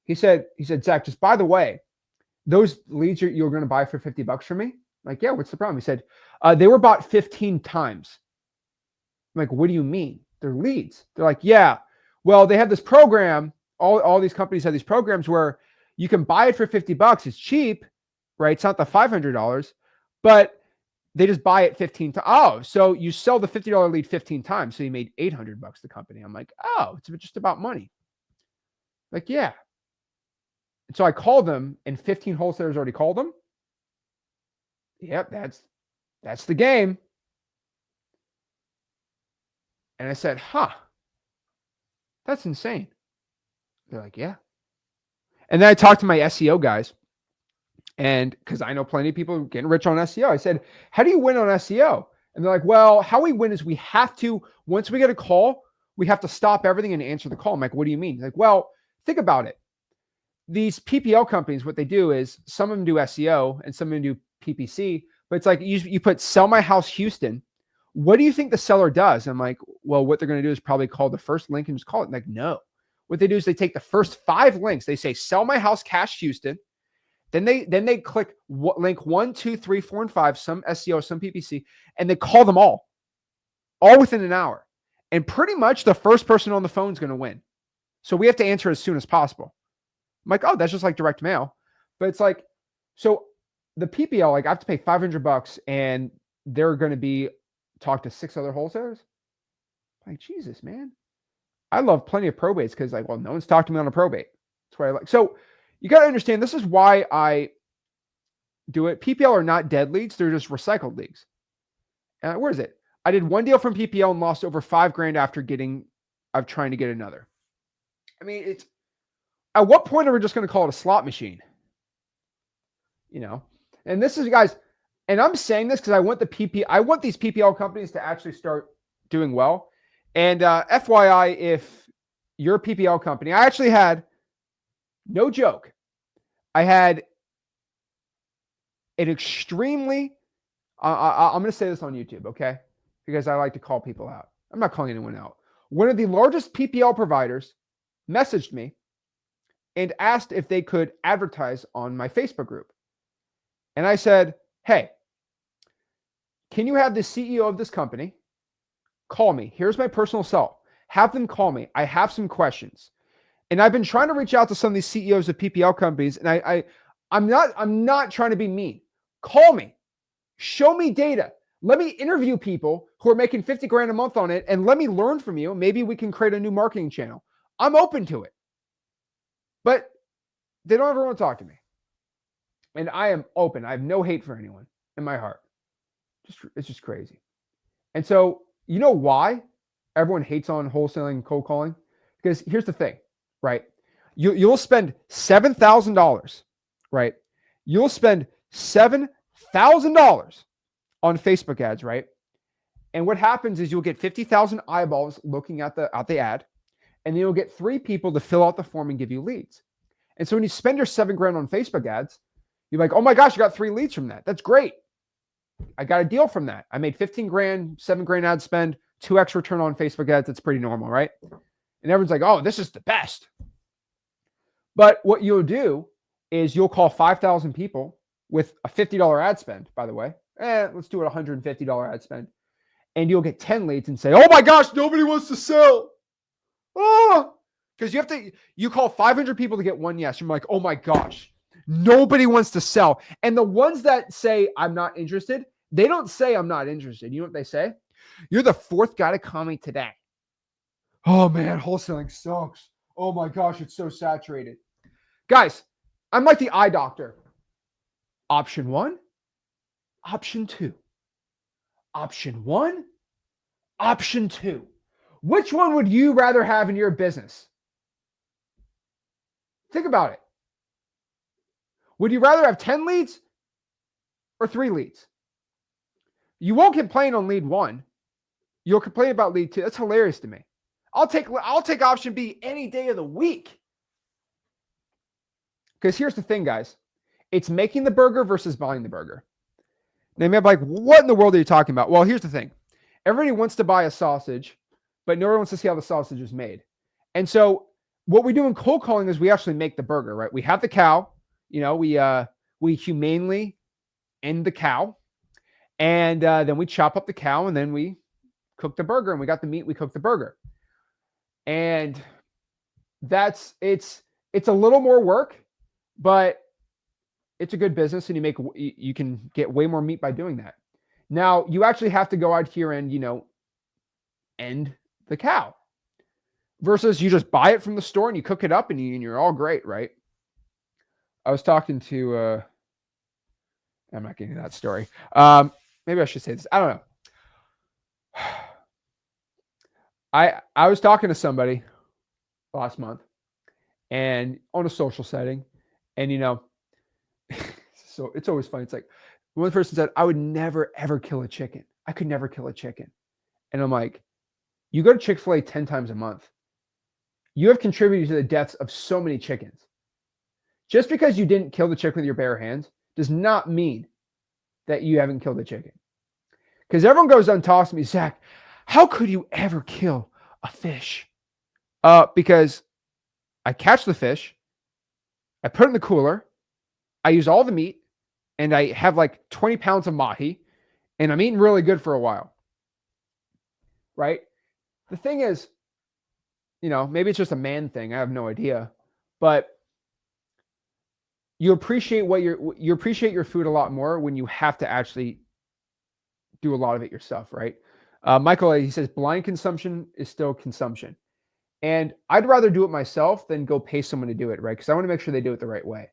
He said, Zach, just by the way, those leads you're going to buy for $50 from me? I'm like, yeah, what's the problem? He said, they were bought 15 times. I'm like, what do you mean? They're leads. They're like, yeah, well, they have this program. All these companies have these programs where you can buy it for $50. It's cheap, right? It's not the $500, but they just buy it 15 times. Oh, so you sell the $50 lead 15 times. So you made $800 the company. I'm like, oh, it's just about money. Like, yeah. And so I called them and 15 wholesalers already called them. Yep. That's the game. And I said, that's insane. They're like, yeah. And then I talked to my SEO guys. And because I know plenty of people getting rich on SEO, I said, how do you win on SEO? And they're like, well, how we win is we have to, once we get a call, we have to stop everything and answer the call. I'm like, what do you mean? Like, well, think about it. These PPL companies, what they do is some of them do SEO and some of them do PPC, but it's like you put sell my house Houston. What do you think the seller does? I'm like, well, what they're going to do is probably call the first link and just call it. I'm like, no. What they do is they take the first 5 links. They say, sell my house cash Houston. Then they click link 1, 2, 3, 4, and 5, some SEO, some PPC, and they call them all within an hour. And pretty much the first person on the phone is going to win. So we have to answer as soon as possible. I'm like, oh, that's just like direct mail. But it's like, so the PPL, like I have to pay $500 and they're going to be talk to 6 other wholesalers. Like, Jesus, man. I love plenty of probates because like, well, no one's talked to me on a probate. That's what I like. So you got to understand, this is why I do it. PPL are not dead leads. They're just recycled leads. Where is it? I did one deal from PPL and lost over $5,000 after trying to get another. I mean, it's at what point are we just going to call it a slot machine? You know, and this is, guys, and I'm saying this because I want these PPL companies to actually start doing well. And FYI, if you're a PPL company, I actually had, no joke, I had an extremely, I'm going to say this on YouTube, okay? Because I like to call people out. I'm not calling anyone out. One of the largest PPL providers messaged me and asked if they could advertise on my Facebook group. And I said, hey, can you have the CEO of this company call me? Here's my personal cell. Have them call me. I have some questions. And I've been trying to reach out to some of these CEOs of PPL companies, and I'm not trying to be mean. Call me. Show me data. Let me interview people who are making $50,000 a month on it, and let me learn from you. Maybe we can create a new marketing channel. I'm open to it. But they don't ever want to talk to me. And I am open. I have no hate for anyone in my heart. It's just crazy. And so, you know why everyone hates on wholesaling and cold calling? Because here's the thing, right? You'll spend $7,000, right? You'll spend $7,000 on Facebook ads, right? And what happens is you'll get 50,000 eyeballs looking at the ad, and then you'll get 3 people to fill out the form and give you leads. And so when you spend your $7,000 on Facebook ads, you're like, oh my gosh, you got 3 leads from that. That's great. I got a deal from that. I made $15,000, $7,000 ad spend, 2x return on Facebook ads. That's pretty normal, right? And everyone's like, oh, this is the best. But what you'll do is you'll call 5,000 people with a $50 ad spend, by the way. Let's do it $150 ad spend. And you'll get 10 leads and say, oh my gosh, nobody wants to sell. Oh, because you call 500 people to get 1 yes. You're like, oh my gosh, nobody wants to sell. And the ones that say, I'm not interested, they don't say I'm not interested. You know what they say? You're the 4th guy to call me today. Oh man, wholesaling sucks. Oh my gosh, it's so saturated. Guys, I'm like the eye doctor. Option 1, option 2. Option 1, option 2. Which one would you rather have in your business? Think about it. Would you rather have 10 leads or 3 leads? You won't complain on lead 1. You'll complain about lead 2. That's hilarious to me. I'll take option B any day of the week. Because here's the thing, guys. It's making the burger versus buying the burger. Now, you may be like, what in the world are you talking about? Well, here's the thing. Everybody wants to buy a sausage, but no one wants to see how the sausage is made. And so what we do in cold calling is we actually make the burger, right? We have the cow. You know, we humanely end the cow. And then we chop up the cow, and then we cook the burger, and we got the meat, we cook the burger. And it's a little more work, but it's a good business, and you can get way more meat by doing that. Now, you actually have to go out here and, end the cow versus you just buy it from the store and you cook it up and you're all great, right? I was talking to, I'm not getting to that story. Maybe I should say this. I don't know. I was talking to somebody last month and on a social setting, and so it's always funny. It's like one person said, I would never ever kill a chicken. I could never kill a chicken. And I'm like, you go to Chick-fil-A 10 times a month. You have contributed to the deaths of so many chickens. Just because you didn't kill the chicken with your bare hands does not mean that you haven't killed the chicken. Because everyone goes and talks to me, Zach, how could you ever kill a fish? Because I catch the fish, I put it in the cooler, I use all the meat and I have like 20 pounds of mahi and I'm eating really good for a while. Right? The thing is, maybe it's just a man thing. I have no idea. But you appreciate you appreciate your food a lot more when you have to actually do a lot of it yourself, right? Michael, he says blind consumption is still consumption. And I'd rather do it myself than go pay someone to do it, right? Because I want to make sure they do it the right way.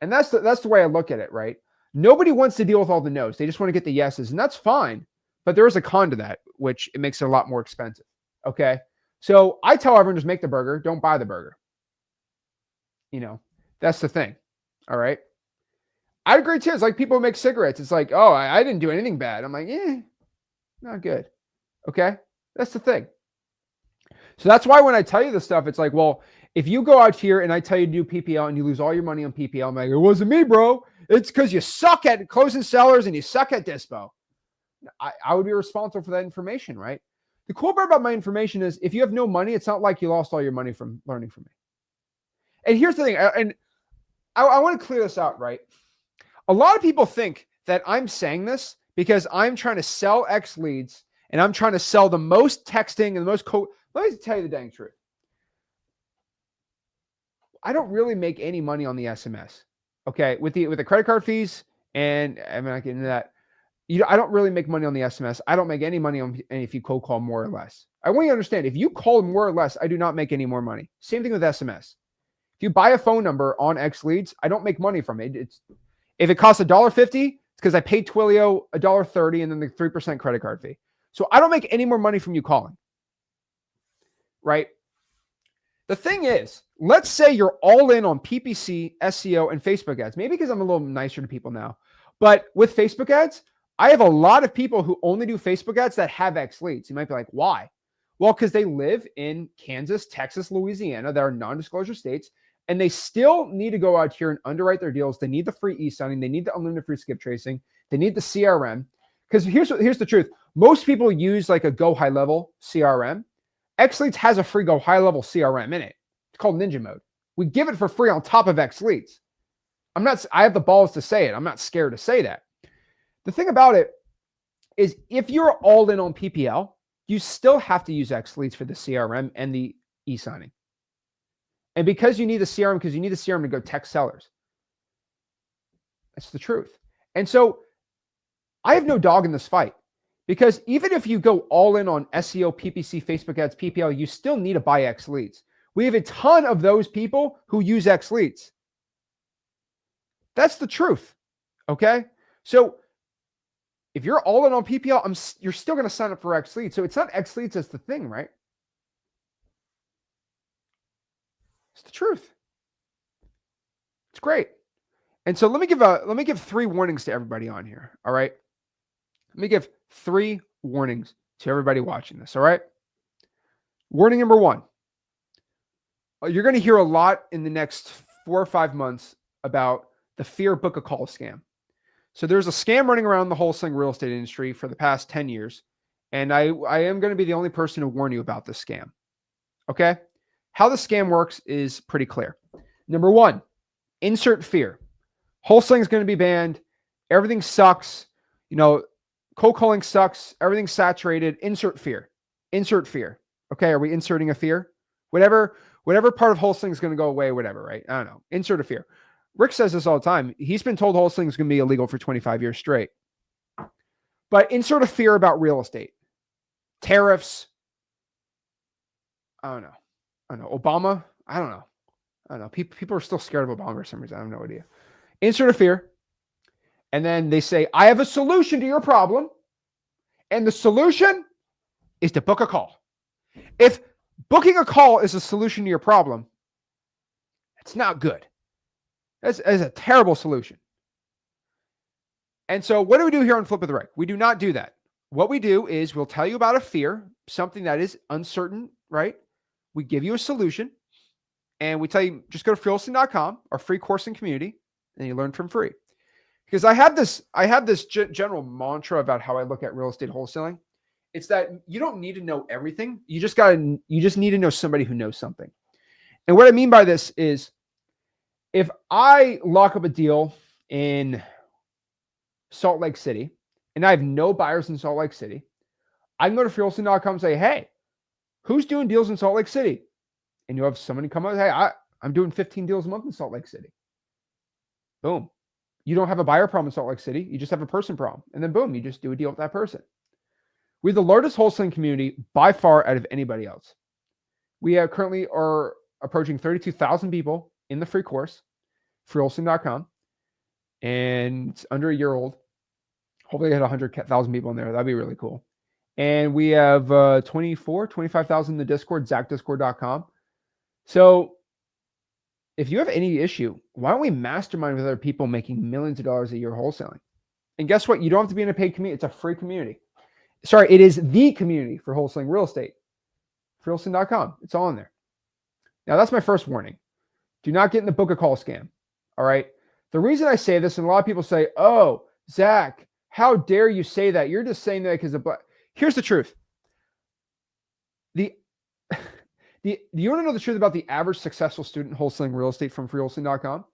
And that's the way I look at it, right? Nobody wants to deal with all the no's. They just want to get the yeses, and that's fine. But there is a con to that, which it makes it a lot more expensive. Okay. So I tell everyone just make the burger, don't buy the burger. That's the thing. All right. I agree too. It's like people who make cigarettes. It's like, oh, I didn't do anything bad. I'm like, not good. Okay. That's the thing. So that's why when I tell you this stuff, it's like, well, if you go out here and I tell you to do PPL and you lose all your money on PPL, I'm like, it wasn't me, bro. It's because you suck at closing sellers and you suck at Dispo. I would be responsible for that information, right? The cool part about my information is if you have no money, it's not like you lost all your money from learning from me. And here's the thing, and I want to clear this out, right? A lot of people think that I'm saying this because I'm trying to sell X leads and I'm trying to sell the most texting and the most Let me tell you the dang truth. I don't really make any money on the SMS. Okay, with the credit card fees, and I'm not getting into that. I don't really make money on the SMS. I don't make any money on if you cold call more or less. I want you to understand, if you call more or less, I do not make any more money. Same thing with SMS. If you buy a phone number on X leads, I don't make money from it. If it costs $1.50, it's because I paid Twilio $1.30 and then the 3% credit card fee. So I don't make any more money from you calling. Right? The thing is, let's say you're all in on PPC, SEO, and Facebook ads. Maybe because I'm a little nicer to people now. But with Facebook ads, I have a lot of people who only do Facebook ads that have X leads. You might be like, why? Well, because they live in Kansas, Texas, Louisiana. That are non-disclosure states. And they still need to go out here and underwrite their deals. They need the free e-signing. They need the unlimited free skip tracing. They need the CRM. Because here's the truth. Most people use like a Go High Level CRM. X Leads has a free Go High Level CRM in it. It's called Ninja Mode. We give it for free on top of X Leads. I have the balls to say it. I'm not scared to say that. The thing about it is if you're all in on PPL, you still have to use X Leads for the CRM and the e-signing. And because you need the CRM, to go text sellers. That's the truth. And so I have no dog in this fight. Because even if you go all in on SEO, PPC, Facebook ads, PPL, you still need to buy X leads. We have a ton of those people who use X leads. That's the truth. Okay. So if you're all in on PPL, you're still going to sign up for X leads. So it's not X leads as the thing, right? It's the truth. It's great. And so let me give 3 warnings to everybody on here. All right. Let me give 3 warnings to everybody watching this. All right. Warning number 1. You're going to hear a lot in the next 4 or 5 months about the fear book a call scam. So there's a scam running around the wholesaling real estate industry for the past 10 years. And I am going to be the only person to warn you about this scam. Okay. How the scam works is pretty clear. Number 1, insert fear. Wholesaling is going to be banned. Everything sucks. Cold calling sucks. Everything's saturated. Insert fear. Insert fear. Okay. Are we inserting a fear? Whatever part of wholesaling is going to go away, whatever, right? I don't know. Insert a fear. Rick says this all the time. He's been told wholesaling is going to be illegal for 25 years straight. But insert a fear about real estate. Tariffs. I don't know. Obama. I don't know. People are still scared of Obama for some reason. I have no idea. Insert a fear. And then they say, I have a solution to your problem. And the solution is to book a call. If booking a call is a solution to your problem, it's not good. That's a terrible solution. And so what do we do here on Flip with Rick? We do not do that. What we do is we'll tell you about a fear, something that is uncertain, right? We give you a solution and we tell you, just go to wholesaling.com, our free course and community, and you learn from free. Because I have this general mantra about how I look at real estate wholesaling. It's that you don't need to know everything. You just need to know somebody who knows something. And what I mean by this is If I lock up a deal in Salt Lake City and I have no buyers in Salt Lake City, I can go to freewholesaling.com and say, hey, who's doing deals in Salt Lake City? And you'll have somebody come up, hey, I'm doing 15 deals a month in Salt Lake City. Boom. You don't have a buyer problem in Salt Lake City. You just have a person problem. And then boom, you just do a deal with that person. We have the largest wholesaling community by far out of anybody else. We currently are approaching 32,000 people in the free course, freewholesaling.com. And it's under a year old. Hopefully I had 100,000 people in there. That'd be really cool. And we have 25,000 in the Discord, zachdiscord.com. So if you have any issue, why don't we mastermind with other people making millions of dollars a year wholesaling? And guess what? You don't have to be in a paid community. It's a free community. Sorry, it is the community for wholesaling real estate. freewholesaling.com. It's all in there. Now, that's my first warning. Do not get in the book a call scam. All right. The reason I say this, and a lot of people say, oh, Zach, how dare you say that? You're just saying that because of black. Here's the truth. You want to know the truth about the average successful student wholesaling real estate from freewholesaling.com?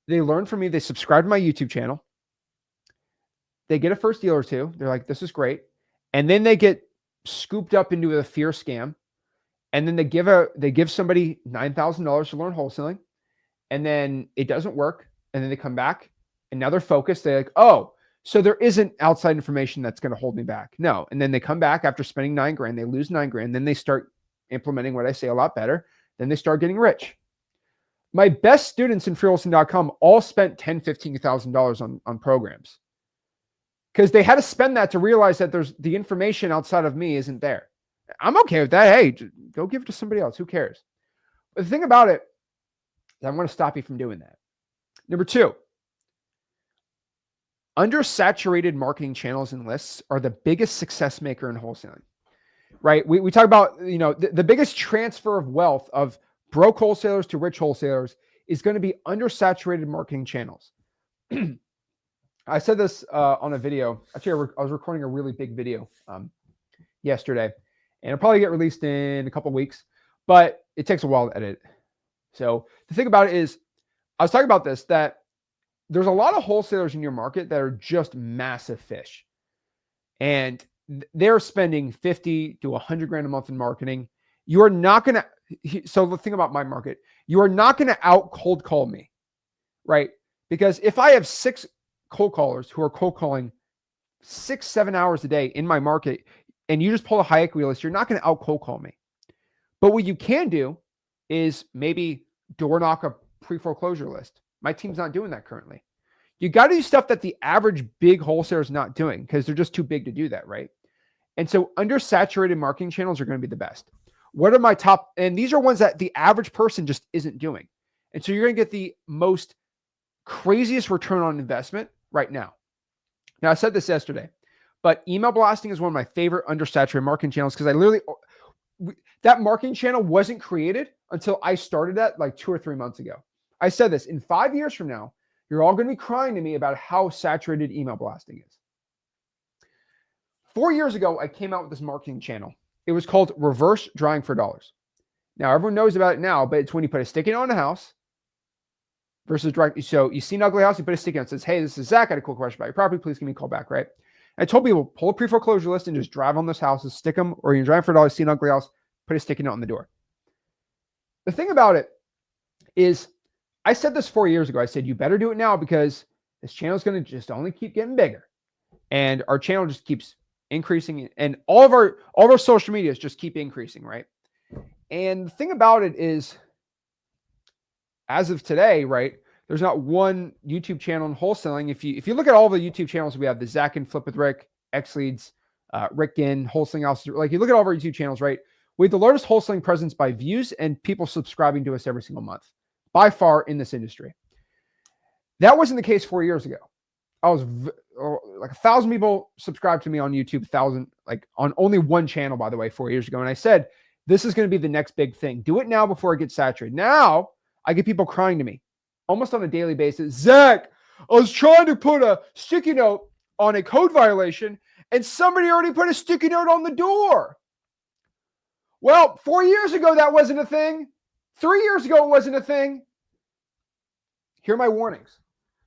They learn from me. They subscribe to my YouTube channel. They get a first deal or two. They're like, this is great. And then they get scooped up into a fear scam. And then they give somebody $9,000 to learn wholesaling. And then it doesn't work. And then they come back and now they're focused. They're like, oh, so there isn't outside information that's going to hold me back. No. And then they come back after spending $9,000. They lose $9,000. Then they start implementing what I say a lot better. Then they start getting rich. My best students in freewholesaling.com all spent $10,000, $15,000 on programs because they had to spend that to realize that there's the information outside of me isn't there. I'm okay with that. Hey, go give it to somebody else. Who cares? But the thing about it is I'm going to stop you from doing that. Number two, undersaturated marketing channels and lists are the biggest success maker in wholesaling, right? We talk about, the biggest transfer of wealth of broke wholesalers to rich wholesalers is going to be undersaturated marketing channels. I said this on a video. Actually, I was recording a really big video yesterday, and it'll probably get released in a couple of weeks, but it takes a while to edit. So the thing about it is, I was talking about this, that there's a lot of wholesalers in your market that are just massive fish, and they're spending 50 to 100 grand a month in marketing. You are not going to, so the thing about my market, you are not going to out cold call me, right? Because if I have 6 cold callers who are cold calling 6-7 hours a day in my market, and you just pull a high equity list, you're not going to out cold call me. But what you can do is maybe door knock a pre-foreclosure list. My team's not doing that currently. You got to do stuff that the average big wholesaler is not doing because they're just too big to do that, right? And so undersaturated marketing channels are going to be the best. What are my top? And these are ones that the average person just isn't doing. And so you're going to get the most craziest return on investment right now. Now, I said this yesterday, but email blasting is one of my favorite undersaturated marketing channels because that marketing channel wasn't created until I started that like 2 or 3 months ago. I said this, in 5 years from now, you're all going to be crying to me about how saturated email blasting is. 4 years ago, I came out with this marketing channel. It was called Reverse Drawing for Dollars. Now, everyone knows about it now, but it's when you put a sticky note on a house versus direct. So you see an ugly house, you put a sticky note that says, hey, this is Zach. I had a cool question about your property. Please give me a call back, right? I told people, pull a pre-foreclosure list and just drive on those houses, stick them, or you're driving for $1, see an ugly house, put a sticky note on the door. The thing about it is, I said this 4 years ago. I said, you better do it now because this channel is going to just only keep getting bigger. And our channel just keeps increasing, and all of our social medias just keep increasing, right? And the thing about it is, as of today, right, there's not one YouTube channel in wholesaling. If you look at all the YouTube channels we have, the Zach Ginn, Flip with Rick, X Leads, Rick Ginn, Wholesaling House, like you look at all of our YouTube channels, right? We have the largest wholesaling presence by views and people subscribing to us every single month, by far in this industry. That wasn't the case 4 years ago. I was like 1,000 people subscribed to me on YouTube, 1,000, like on only one channel, by the way, 4 years ago. And I said, this is going to be the next big thing. Do it now before it gets saturated. Now I get people crying to me almost on a daily basis. Zach, I was trying to put a sticky note on a code violation and somebody already put a sticky note on the door. Well, 4 years ago, that wasn't a thing. 3 years ago, it wasn't a thing. Here are my warnings.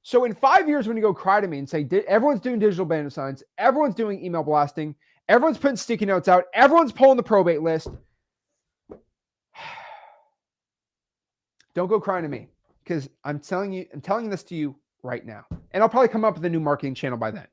So in 5 years, when you go cry to me and say, everyone's doing digital bandit signs, everyone's doing email blasting, everyone's putting sticky notes out, everyone's pulling the probate list, don't go crying to me, because I'm telling this to you right now. And I'll probably come up with a new marketing channel by then.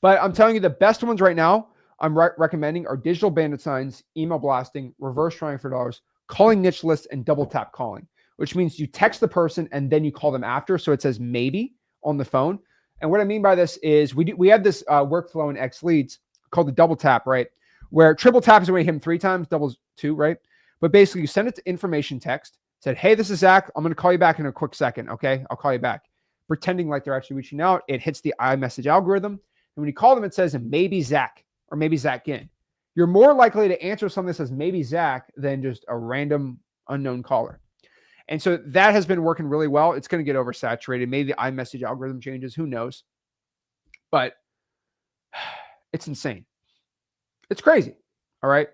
But I'm telling you the best ones right now I'm recommending are digital bandit signs, email blasting, reverse trying for dollars, calling niche lists, and double tap calling, which means you text the person and then you call them after. So it says maybe on the phone. And what I mean by this is we have this workflow in X Leads called the double tap, right? Where triple tap is when you hit them 3 times, doubles 2, right? But basically you send it to information text, said, hey, this is Zach. I'm going to call you back in a quick second. Okay. I'll call you back. Pretending like they're actually reaching out. It hits the iMessage algorithm. And when you call them, it says maybe Zach or maybe Zach Ginn. You're more likely to answer something that says maybe Zach than just a random unknown caller. And so that has been working really well. It's going to get oversaturated. Maybe the iMessage algorithm changes. Who knows? But it's insane. It's crazy. All right.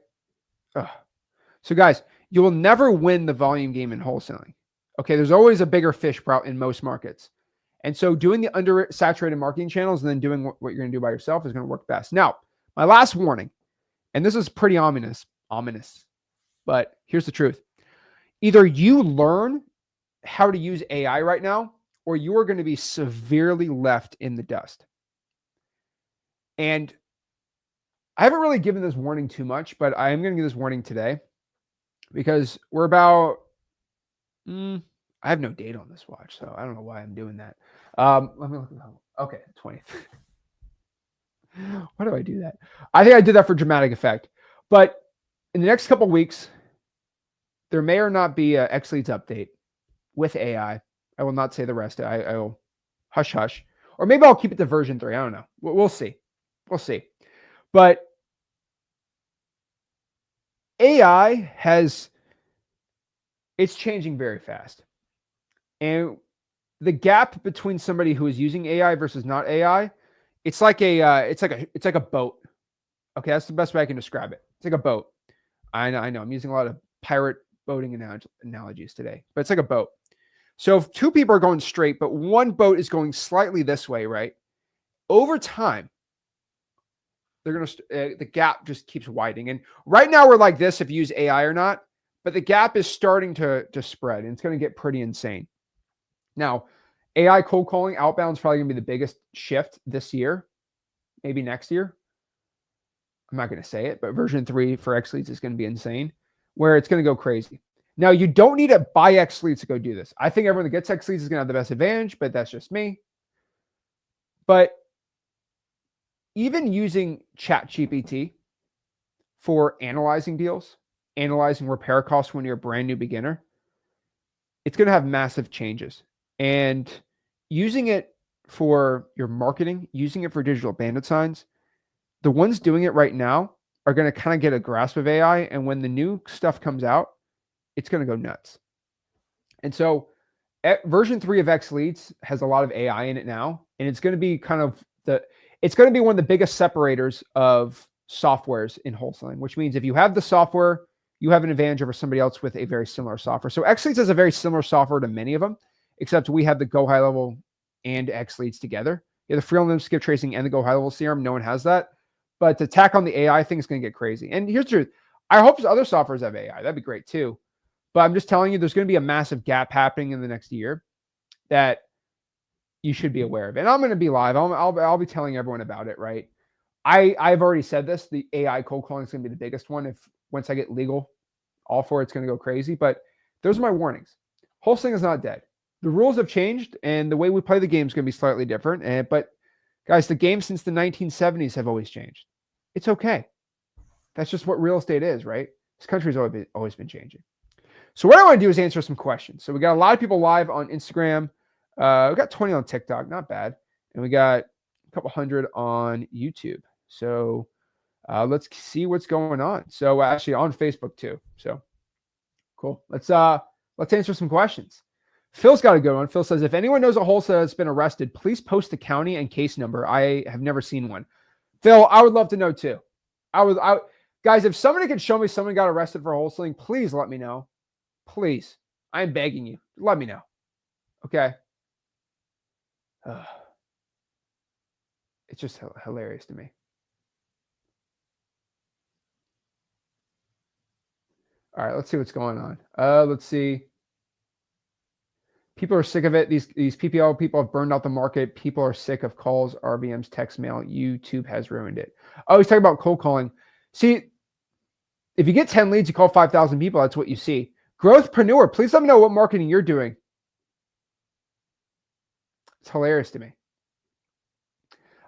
Ugh. So guys, you will never win the volume game in wholesaling. Okay. There's always a bigger fish in most markets. And so doing the undersaturated marketing channels and then doing what you're going to do by yourself is going to work best. Now, my last warning, and this is pretty ominous, but here's the truth. Either you learn how to use AI right now, or you are going to be severely left in the dust. And I haven't really given this warning too much, but I am going to give this warning today because we're about, I have no date on this watch, so I don't know why I'm doing that. Let me look at that. Okay, 20th. Why do I do that? I think I did that for dramatic effect. But in the next couple of weeks, there may or not be a X Leads update with AI. I will not say the rest. I will hush hush. Or maybe I'll keep it to version 3. I don't know. We'll see. We'll see. But AI it's changing very fast. And the gap between somebody who is using AI versus not AI, it's like a boat. Okay, that's the best way I can describe it. It's like a boat. I know. I'm using a lot of pirate boating analogies today, but it's like a boat. So if 2 people are going straight, but one boat is going slightly this way, right? Over time, the gap just keeps widening. And right now we're like this if you use AI or not, but the gap is starting to spread, and it's going to get pretty insane. Now, AI cold calling outbound is probably going to be the biggest shift this year, maybe next year. I'm not going to say it, but version 3 for X Leads is going to be insane, where it's going to go crazy. Now, you don't need to buy X Leads to go do this. I think everyone that gets X Leads is going to have the best advantage, but that's just me. But even using ChatGPT for analyzing deals, analyzing repair costs when you're a brand new beginner, it's going to have massive changes. And using it for your marketing, using it for digital bandit signs, the ones doing it right now are going to kind of get a grasp of AI. And when the new stuff comes out, it's going to go nuts. And so version 3 of X Leads has a lot of AI in it now. And it's going to be it's going to be one of the biggest separators of softwares in wholesaling, which means if you have the software, you have an advantage over somebody else with a very similar software. So X Leads has a very similar software to many of them, except we have the Go High Level and X Leads together. You have the Freeland Skiptracing and the Go High Level CRM. No one has that. But to tack on the AI thing is going to get crazy. And here's the truth. I hope other softwares have AI. That'd be great too. But I'm just telling you, there's going to be a massive gap happening in the next year that you should be aware of. And I'm going to be live. I'll be telling everyone about it, right? I've already said this. The AI cold calling is going to be the biggest one. Once I get legal, all for it's going to go crazy. But those are my warnings. Wholesaling is not dead. The rules have changed, and the way we play the game is going to be slightly different. But guys, the game since the 1970s have always changed. It's okay. That's just what real estate is, right? This country's always been changing. So what I want to do is answer some questions. So we got a lot of people live on Instagram. We got 20 on TikTok, not bad. And we got a couple hundred on YouTube. So let's see what's going on. So actually on Facebook too. So cool. Let's answer some questions. Phil's got a good one. Phil says, if anyone knows a wholesaler that's been arrested, please post the county and case number. I have never seen one. Phil, I would love to know too. Guys, if somebody could show me someone got arrested for wholesaling, please let me know. Please. I'm begging you. Let me know. Okay. It's just hilarious to me. All right, let's see what's going on. Let's see. People are sick of it. These PPL people have burned out the market. People are sick of calls, RVMs, text mail. YouTube has ruined it. Oh, he's talking about cold calling. See, if you get 10 leads, you call 5,000 people. That's what you see. Growthpreneur, please let me know what marketing you're doing. It's hilarious to me.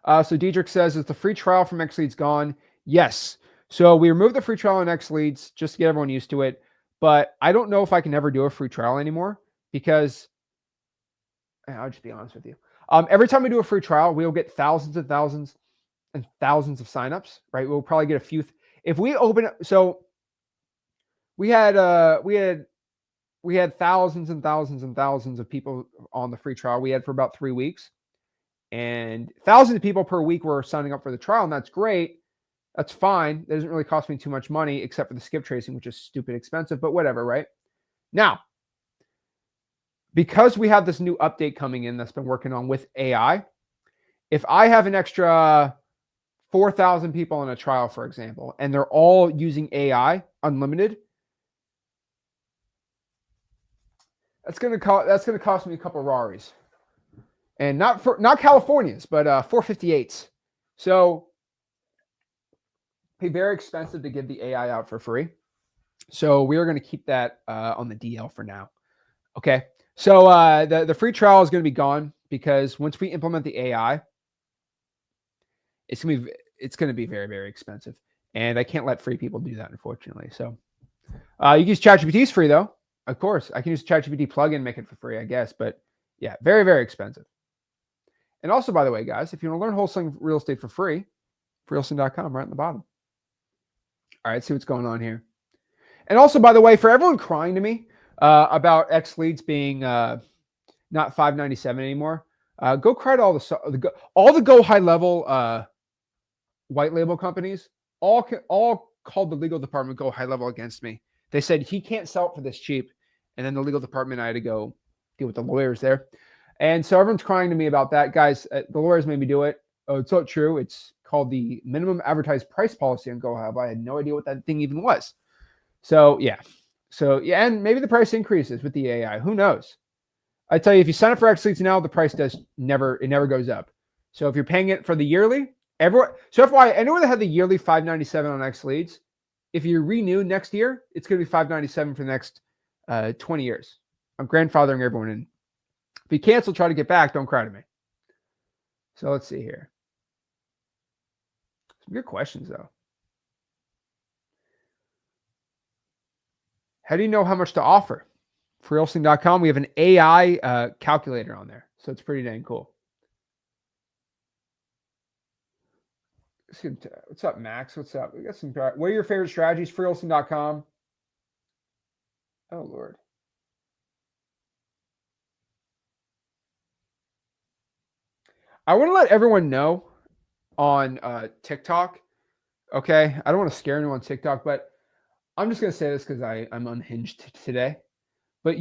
So Diedrich says, is the free trial from X Leads gone? Yes. So we removed the free trial on X Leads just to get everyone used to it. But I don't know if I can ever do a free trial anymore because I'll just be honest with you. Every time we do a free trial, we'll get thousands and thousands and thousands of signups, right? We'll probably get a few. If we open it, so we had thousands and thousands and thousands of people on the free trial. We had for about 3 weeks, and thousands of people per week were signing up for the trial, and that's great. That's fine. It doesn't really cost me too much money except for the Skiptracing, which is stupid expensive, but whatever, right? Now, because we have this new update coming in that's been working on with AI, if I have an extra 4,000 people in a trial, for example, and they're all using AI unlimited, that's going to cost me a couple of Raris, and not Californias, but 458s. So, be very expensive to give the AI out for free. So we are going to keep that on the DL for now. Okay. So the free trial is going to be gone because once we implement the AI, it's going to be very, very expensive, and I can't let free people do that, unfortunately. So you can use ChatGPT. It's free though. Of course, I can use ChatGPT plugin, make it for free, I guess. But yeah, very, very expensive. And also, by the way, guys, if you want to learn wholesaling real estate for free, freewholesaling.com right in the bottom. All right, let's see what's going on here. And also, by the way, for everyone crying to me about X Leads being not $597 anymore, go cry to all the go high level white label companies. All called the legal department go high level against me. They said he can't sell it for this cheap, and then the legal department, I had to go deal with the lawyers there. And so everyone's crying to me about that, guys. The lawyers made me do it. Oh, it's not true. It's called the minimum advertised price policy on Go Hub. I had no idea what that thing even was. So yeah, and maybe the price increases with the AI. Who knows? I tell you, if you sign up for X Leads now, the price never goes up. So if you're paying it for the yearly, so FYI, anyone that had the yearly $597 on X Leads, if you renew next year, it's going to be $597 for the next 20 years. I'm grandfathering everyone in. If you cancel, try to get back. Don't cry to me. So let's see here. Some good questions, though. How do you know how much to offer? Freewholesaling.com. We have an AI calculator on there. So it's pretty dang cool. What's up, Max? What's up? We got some. What are your favorite strategies? Freewholesaling.com. Oh, Lord. I want to let everyone know on TikTok. Okay. I don't want to scare anyone on TikTok, but I'm just going to say this because I'm unhinged today. But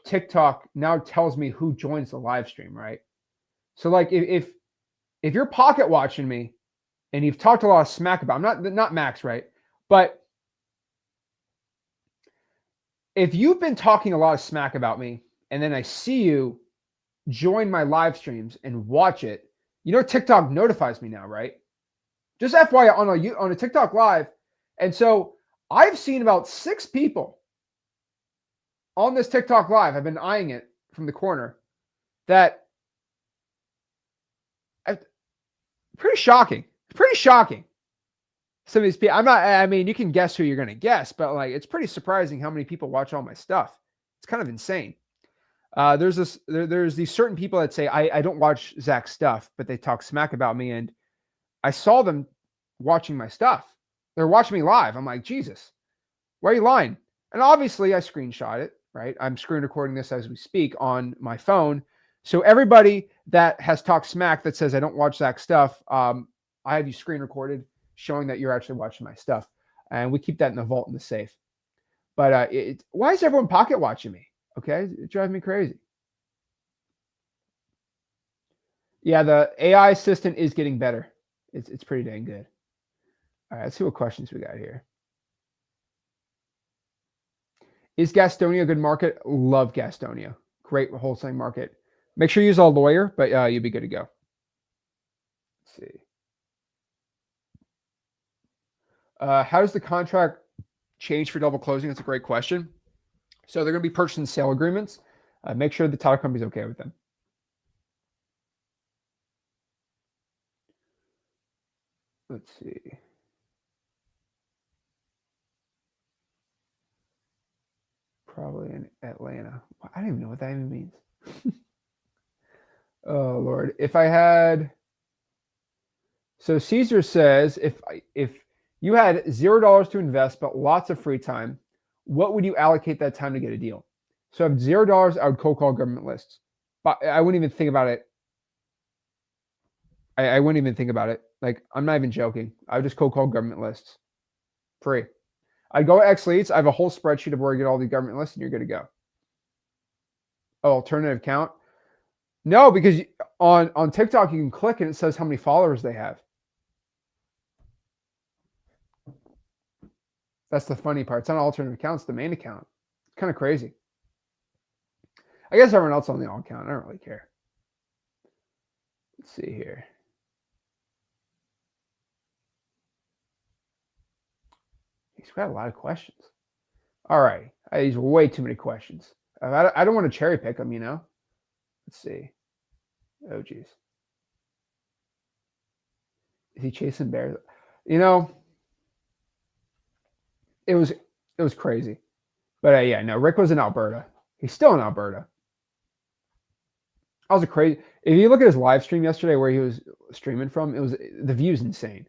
TikTok now tells me who joins the live stream, right? So like if you're pocket watching me and you've talked a lot of smack about, I'm not Max, right? But if you've been talking a lot of smack about me and then I see you join my live streams and watch it, TikTok notifies me now, right? Just FYI on a TikTok live. And so I've seen about 6 people on this TikTok live. I've been eyeing it from the corner. That pretty shocking. It's pretty shocking. Some of these people, you can guess who you're going to guess, but like, it's pretty surprising how many people watch all my stuff. It's kind of insane. There's these certain people that say, I don't watch Zach's stuff, but they talk smack about me. And I saw them watching my stuff. They're watching me live. I'm like, Jesus, why are you lying? And obviously I screenshot it, right? I'm screen recording this as we speak on my phone. So everybody that has talked smack that says I don't watch Zach's stuff, I have you screen recorded showing that you're actually watching my stuff. And we keep that in the vault in the safe. But why is everyone pocket watching me? Okay, it drives me crazy. Yeah, the AI assistant is getting better. It's pretty dang good. All right, let's see what questions we got here. Is Gastonia a good market? Love Gastonia. Great wholesaling market. Make sure you use a lawyer, but you'll be good to go. Let's see. How does the contract change for double closing? That's a great question. So they're going to be purchase and sale agreements. Make sure the title company is okay with them. Let's see. Probably in Atlanta. I don't even know what that even means. Oh Lord, if I had, so Caesar says if you had $0 to invest but lots of free time, what would you allocate that time to get a deal? So if $0, I would cold call government lists, but I wouldn't even think about it. I wouldn't even think about it. Like I'm not even joking. I would just cold call government lists, free. I'd go to X Leads. I have a whole spreadsheet of where you get all the government lists, and you're good to go. Oh, alternative count. No, because on TikTok you can click and it says how many followers they have. That's the funny part. It's not alternative account, it's the main account. It's kind of crazy. I guess everyone else on the alt account. I don't really care. Let's see here. He's got a lot of questions. All right. These are way too many questions. I don't want to cherry pick them, you know? Let's see. Oh, geez. Is he chasing bears? You know, it was crazy. But yeah, no, Rick was in Alberta. He's still in Alberta. That was a crazy. If you look at his live stream yesterday where he was streaming from, it was the view's insane.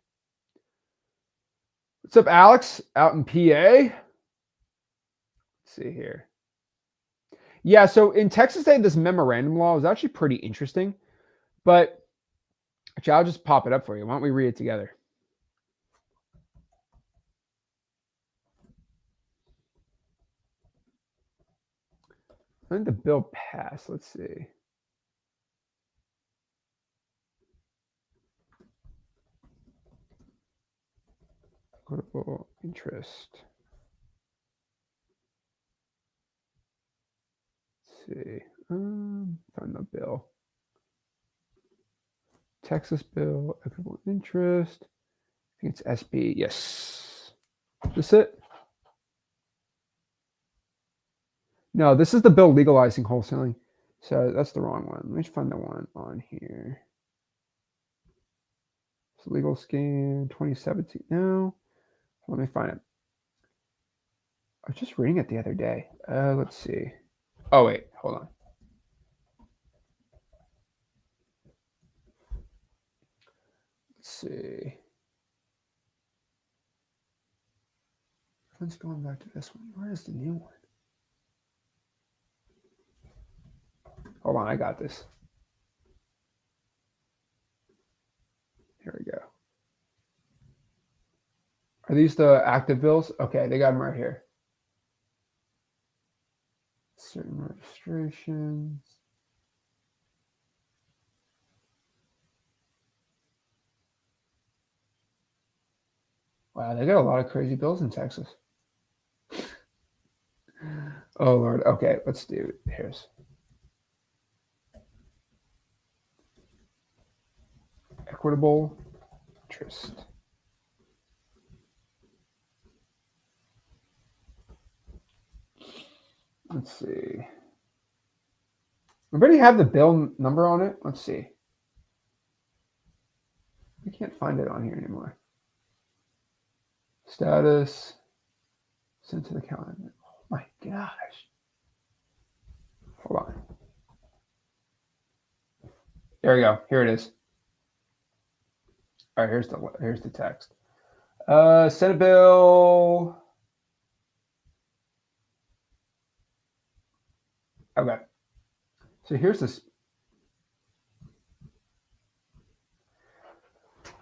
What's up, Alex? Out in PA? Let's see here. Yeah, so in Texas, they had this memorandum law. It was actually pretty interesting. But actually, I'll just pop it up for you. Why don't we read it together? I think the bill passed. Let's see. Equitable interest. Let's see. Find the bill. Texas bill, equitable interest. I think it's SB. Yes. Is this it? No, this is the bill legalizing wholesaling. So that's the wrong one. Let me find the one on here. It's legal scan 2017. No. Let me find it. I was just reading it the other day. Let's see. Oh, wait. Hold on. Let's see. Let's go back to this one. Where is the new one? Hold on. I got this. Here we go. Are these the active bills? Okay, they got them right here. Certain registrations. Wow, they got a lot of crazy bills in Texas. Oh, Lord. Okay, let's do it. Here's. Equitable interest. Let's see. Anybody have the bill number on it? Let's see. I can't find it on here anymore. Status. Sent to the calendar. Oh my gosh. Hold on. There we go. Here it is. All right, here's the text. Senate bill. Okay. So here's this.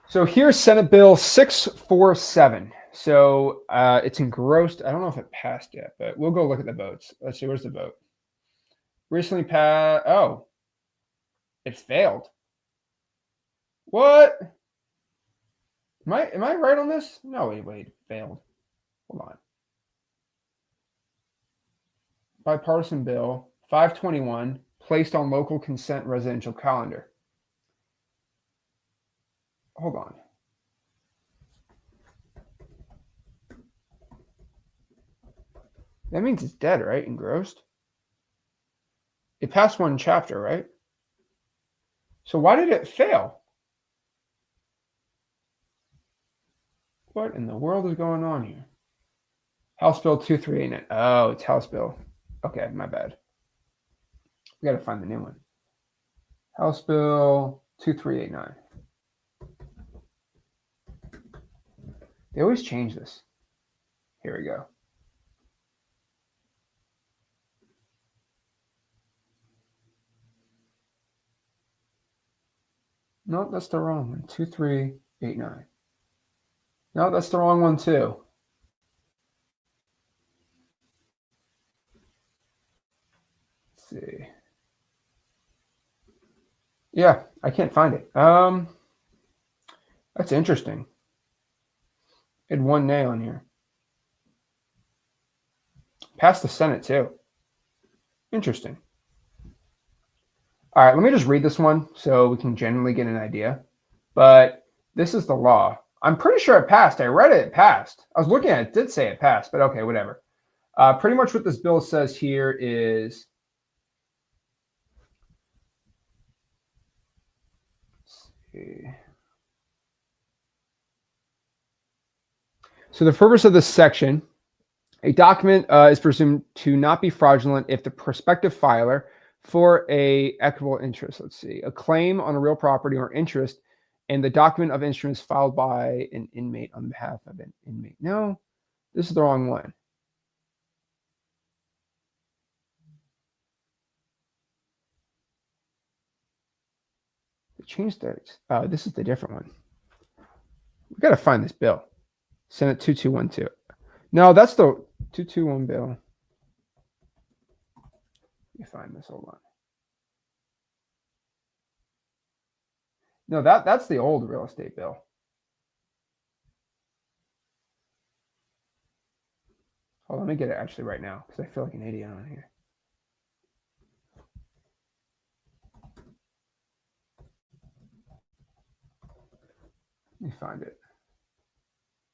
So here's Senate Bill 647. So it's engrossed. I don't know if it passed yet, but we'll go look at the votes. Let's see. Where's the vote? Recently passed. Oh, it failed. What? Am I right on this? No, wait, failed. Hold on. Bipartisan bill 521 placed on local consent residential calendar. Hold on. That means it's dead, right? Engrossed? It passed one chapter, right? So why did it fail? What in the world is going on here? House Bill 2389. Oh, it's House Bill. Okay, my bad. We got to find the new one. House Bill 2389. They always change this. Here we go. No, that's the wrong one. 2389. No, that's the wrong one too. Let's see. Yeah, I can't find it. That's interesting. It had one nay on here. Passed the Senate too. Interesting. All right, let me just read this one so we can generally get an idea. But this is the law. I'm pretty sure it passed. I read it, it passed. I was looking at it, it did say it passed, but okay, whatever. Pretty much what this bill says here is, let's see. So the purpose of this section, a document is presumed to not be fraudulent if the prospective filer for a equitable interest, let's see, a claim on a real property or interest, and the document of instruments filed by an inmate on behalf of an inmate. No, this is the wrong one. They changed that. This is the different one. We got to find this bill. Senate 2212. No, that's the 221 bill. Let me find this. Hold on. No, that's the old real estate bill. Hold on, let me get it actually right now because I feel like an idiot on here. Let me find it.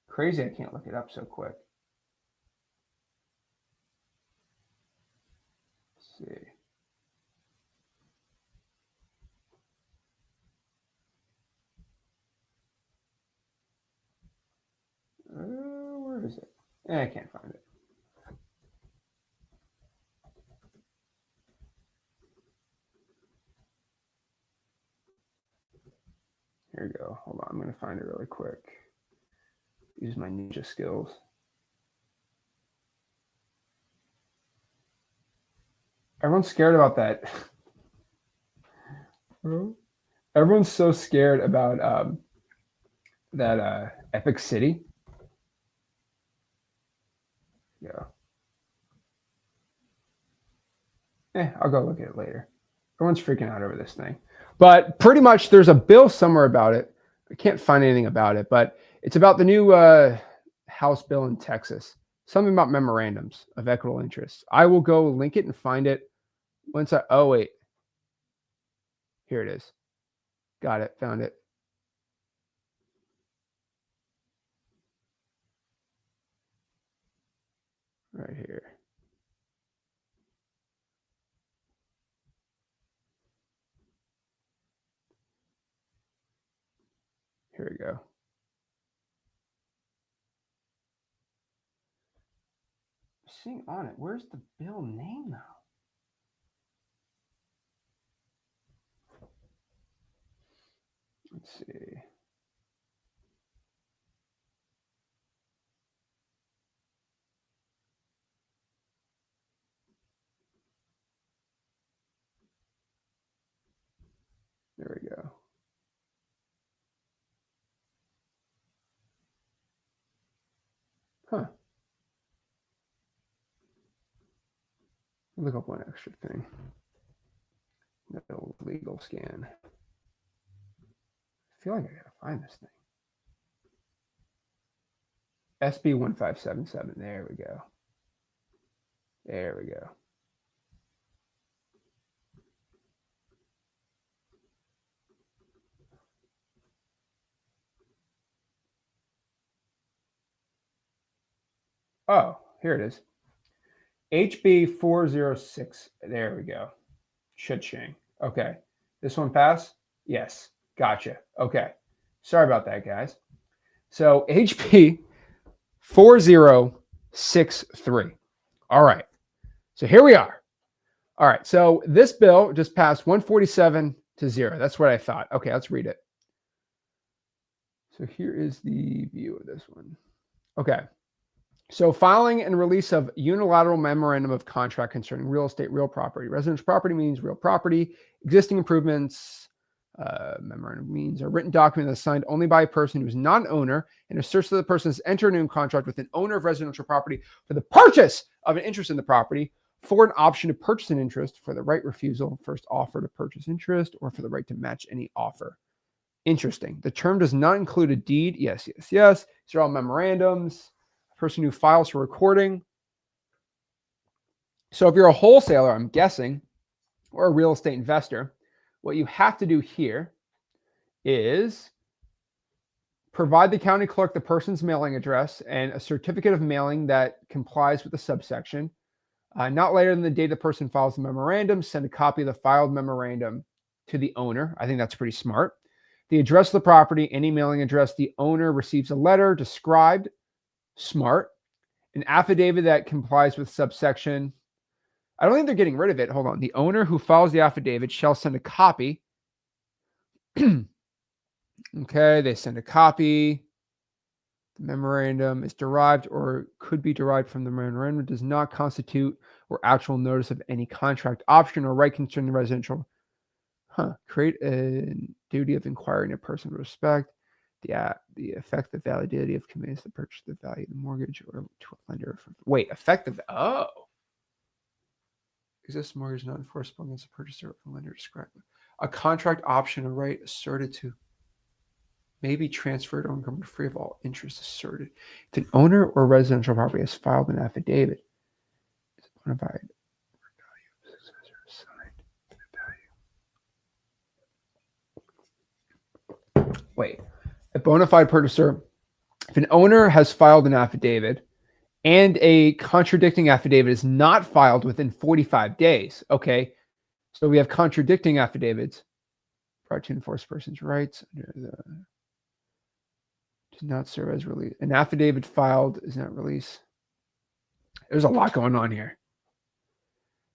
Crazy, I can't look it up so quick. Let's see. Where is it? I can't find it. Here we go. Hold on, I'm going to find it really quick. Use my ninja skills. Everyone's scared about that. Everyone's so scared about that Epic City. Yeah. I'll go look at it later. Everyone's freaking out over this thing. But pretty much there's a bill somewhere about it. I can't find anything about it, but it's about the new House bill in Texas. Something about memorandums of equitable interest. I will go link it and find it once oh, wait. Here it is. Got it. Found it. Right here. Here we go. Seeing on it. Where's the bill name now? Let's see. There we go. Huh. Look up one extra thing. No legal scan. feel like I gotta find this thing. SB 1577. There we go. There we go. Oh, here it is. HB 406. There we go. Cha-ching. Okay. This one pass? Yes. Gotcha. Okay. Sorry about that, guys. So HB 4063. All right. So here we are. All right. So this bill just passed 147 to 0. That's what I thought. Okay, let's read it. So here is the view of this one. Okay. So filing and release of unilateral memorandum of contract concerning real estate, real property. Residential property means real property. Existing improvements, memorandum means a written document that's signed only by a person who is not an owner and asserts that the person has entered into a contract with an owner of residential property for the purchase of an interest in the property, for an option to purchase an interest, for the right refusal, first offer to purchase interest, or for the right to match any offer. Interesting. The term does not include a deed. Yes, yes, yes. These are all memorandums. Person who files for recording. So if you're a wholesaler, I'm guessing, or a real estate investor, what you have to do here is provide the county clerk the person's mailing address and a certificate of mailing that complies with the subsection. Not later than the date the person files the memorandum, send a copy of the filed memorandum to the owner. I think that's pretty smart. The address of the property, any mailing address, the owner receives a letter described. Smart. An affidavit that complies with subsection. I don't think they're getting rid of it. Hold on. The owner who files the affidavit shall send a copy. Okay, they send a copy. The memorandum is derived or could be derived from the memorandum, does not constitute or actual notice of any contract option or right concerning the residential. Create a duty of inquiring a person with respect. The effective validity of commitments to purchase the value of the mortgage or to a lender. Wait, effective. Oh. Exists mortgage not enforceable against the purchaser or the lender described. A contract option or right asserted to may be transferred or encumbered free of all interest asserted. If an owner or residential property has filed an affidavit, is bona fide value of successor assigned value. Wait. A bona fide purchaser, if an owner has filed an affidavit and a contradicting affidavit is not filed within 45 days, okay, so we have contradicting affidavits, brought to enforce person's rights under the does not serve as release. An affidavit filed is not release. There's a lot going on here.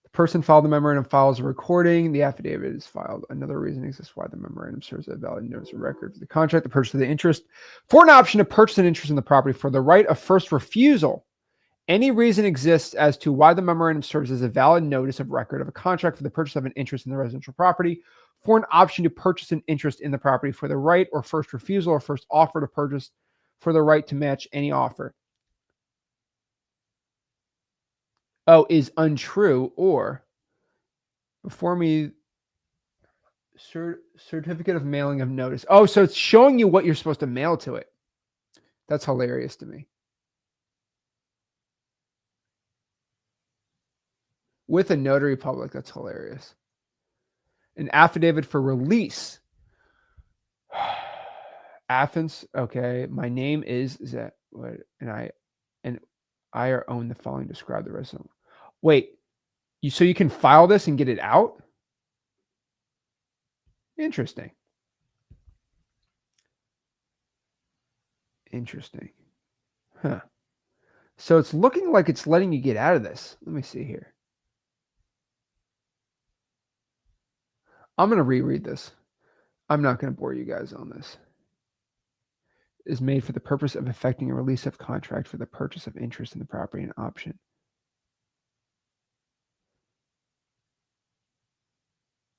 The person filed the memorandum files a recording. The affidavit is filed. Another reason exists why the memorandum serves as a valid notice of record for the contract, the purchase of the interest, for an option to purchase an interest in the property, for the right of first refusal. Any reason exists as to why the memorandum serves as a valid notice of record of a contract for the purchase of an interest in the residential property, for an option to purchase an interest in the property, for the right or first refusal or first offer to purchase, for the right to match any offer. Oh, is untrue, or before me, certificate of mailing of notice. Oh, so it's showing you what you're supposed to mail to it. That's hilarious to me. With a notary public, that's hilarious. An affidavit for release. Athens, okay. My name is Zach, and I are own the following describe the rest of them. Wait, so you can file this and get it out? Interesting. Interesting. Huh. So it's looking like it's letting you get out of this. Let me see here. I'm going to reread this. I'm not going to bore you guys on this. Is made for the purpose of effecting a release of contract for the purchase of interest in the property and option.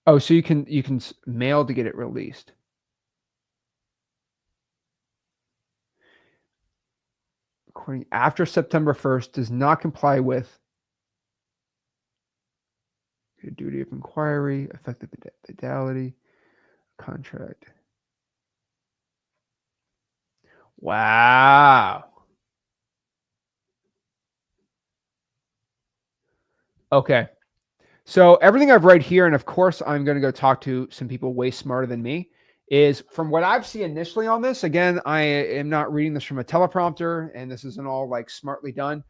Oh, so you can mail to get it released. According after September 1st does not comply with the duty of inquiry, effective fidelity, contract. Wow. Okay. So everything I've read here, and of course I'm going to go talk to some people way smarter than me, is from what I've seen initially on this. Again, I am not reading this from a teleprompter, and this isn't all like smartly done.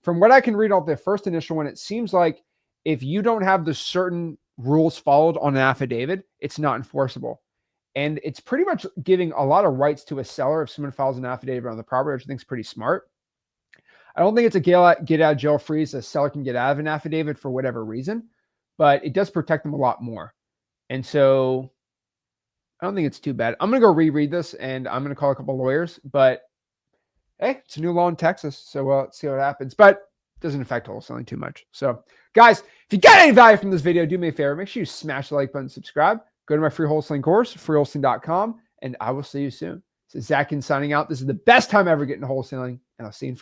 From what I can read off the first initial one, it seems like if you don't have the certain rules followed on an affidavit, it's not enforceable. And it's pretty much giving a lot of rights to a seller if someone files an affidavit on the property, which I think is pretty smart. I don't think it's a get out of jail free. A seller can get out of an affidavit for whatever reason, but it does protect them a lot more. And so I don't think it's too bad. I'm going to go reread this and I'm going to call a couple lawyers, but hey, it's a new law in Texas. So let's see what happens, but it doesn't affect wholesaling too much. So guys, if you got any value from this video, do me a favor. Make sure you smash the like button, subscribe, go to my free wholesaling course, freewholesaling.com, and I will see you soon. This is Zach Ginn signing out. This is the best time ever getting wholesaling, and I'll see you in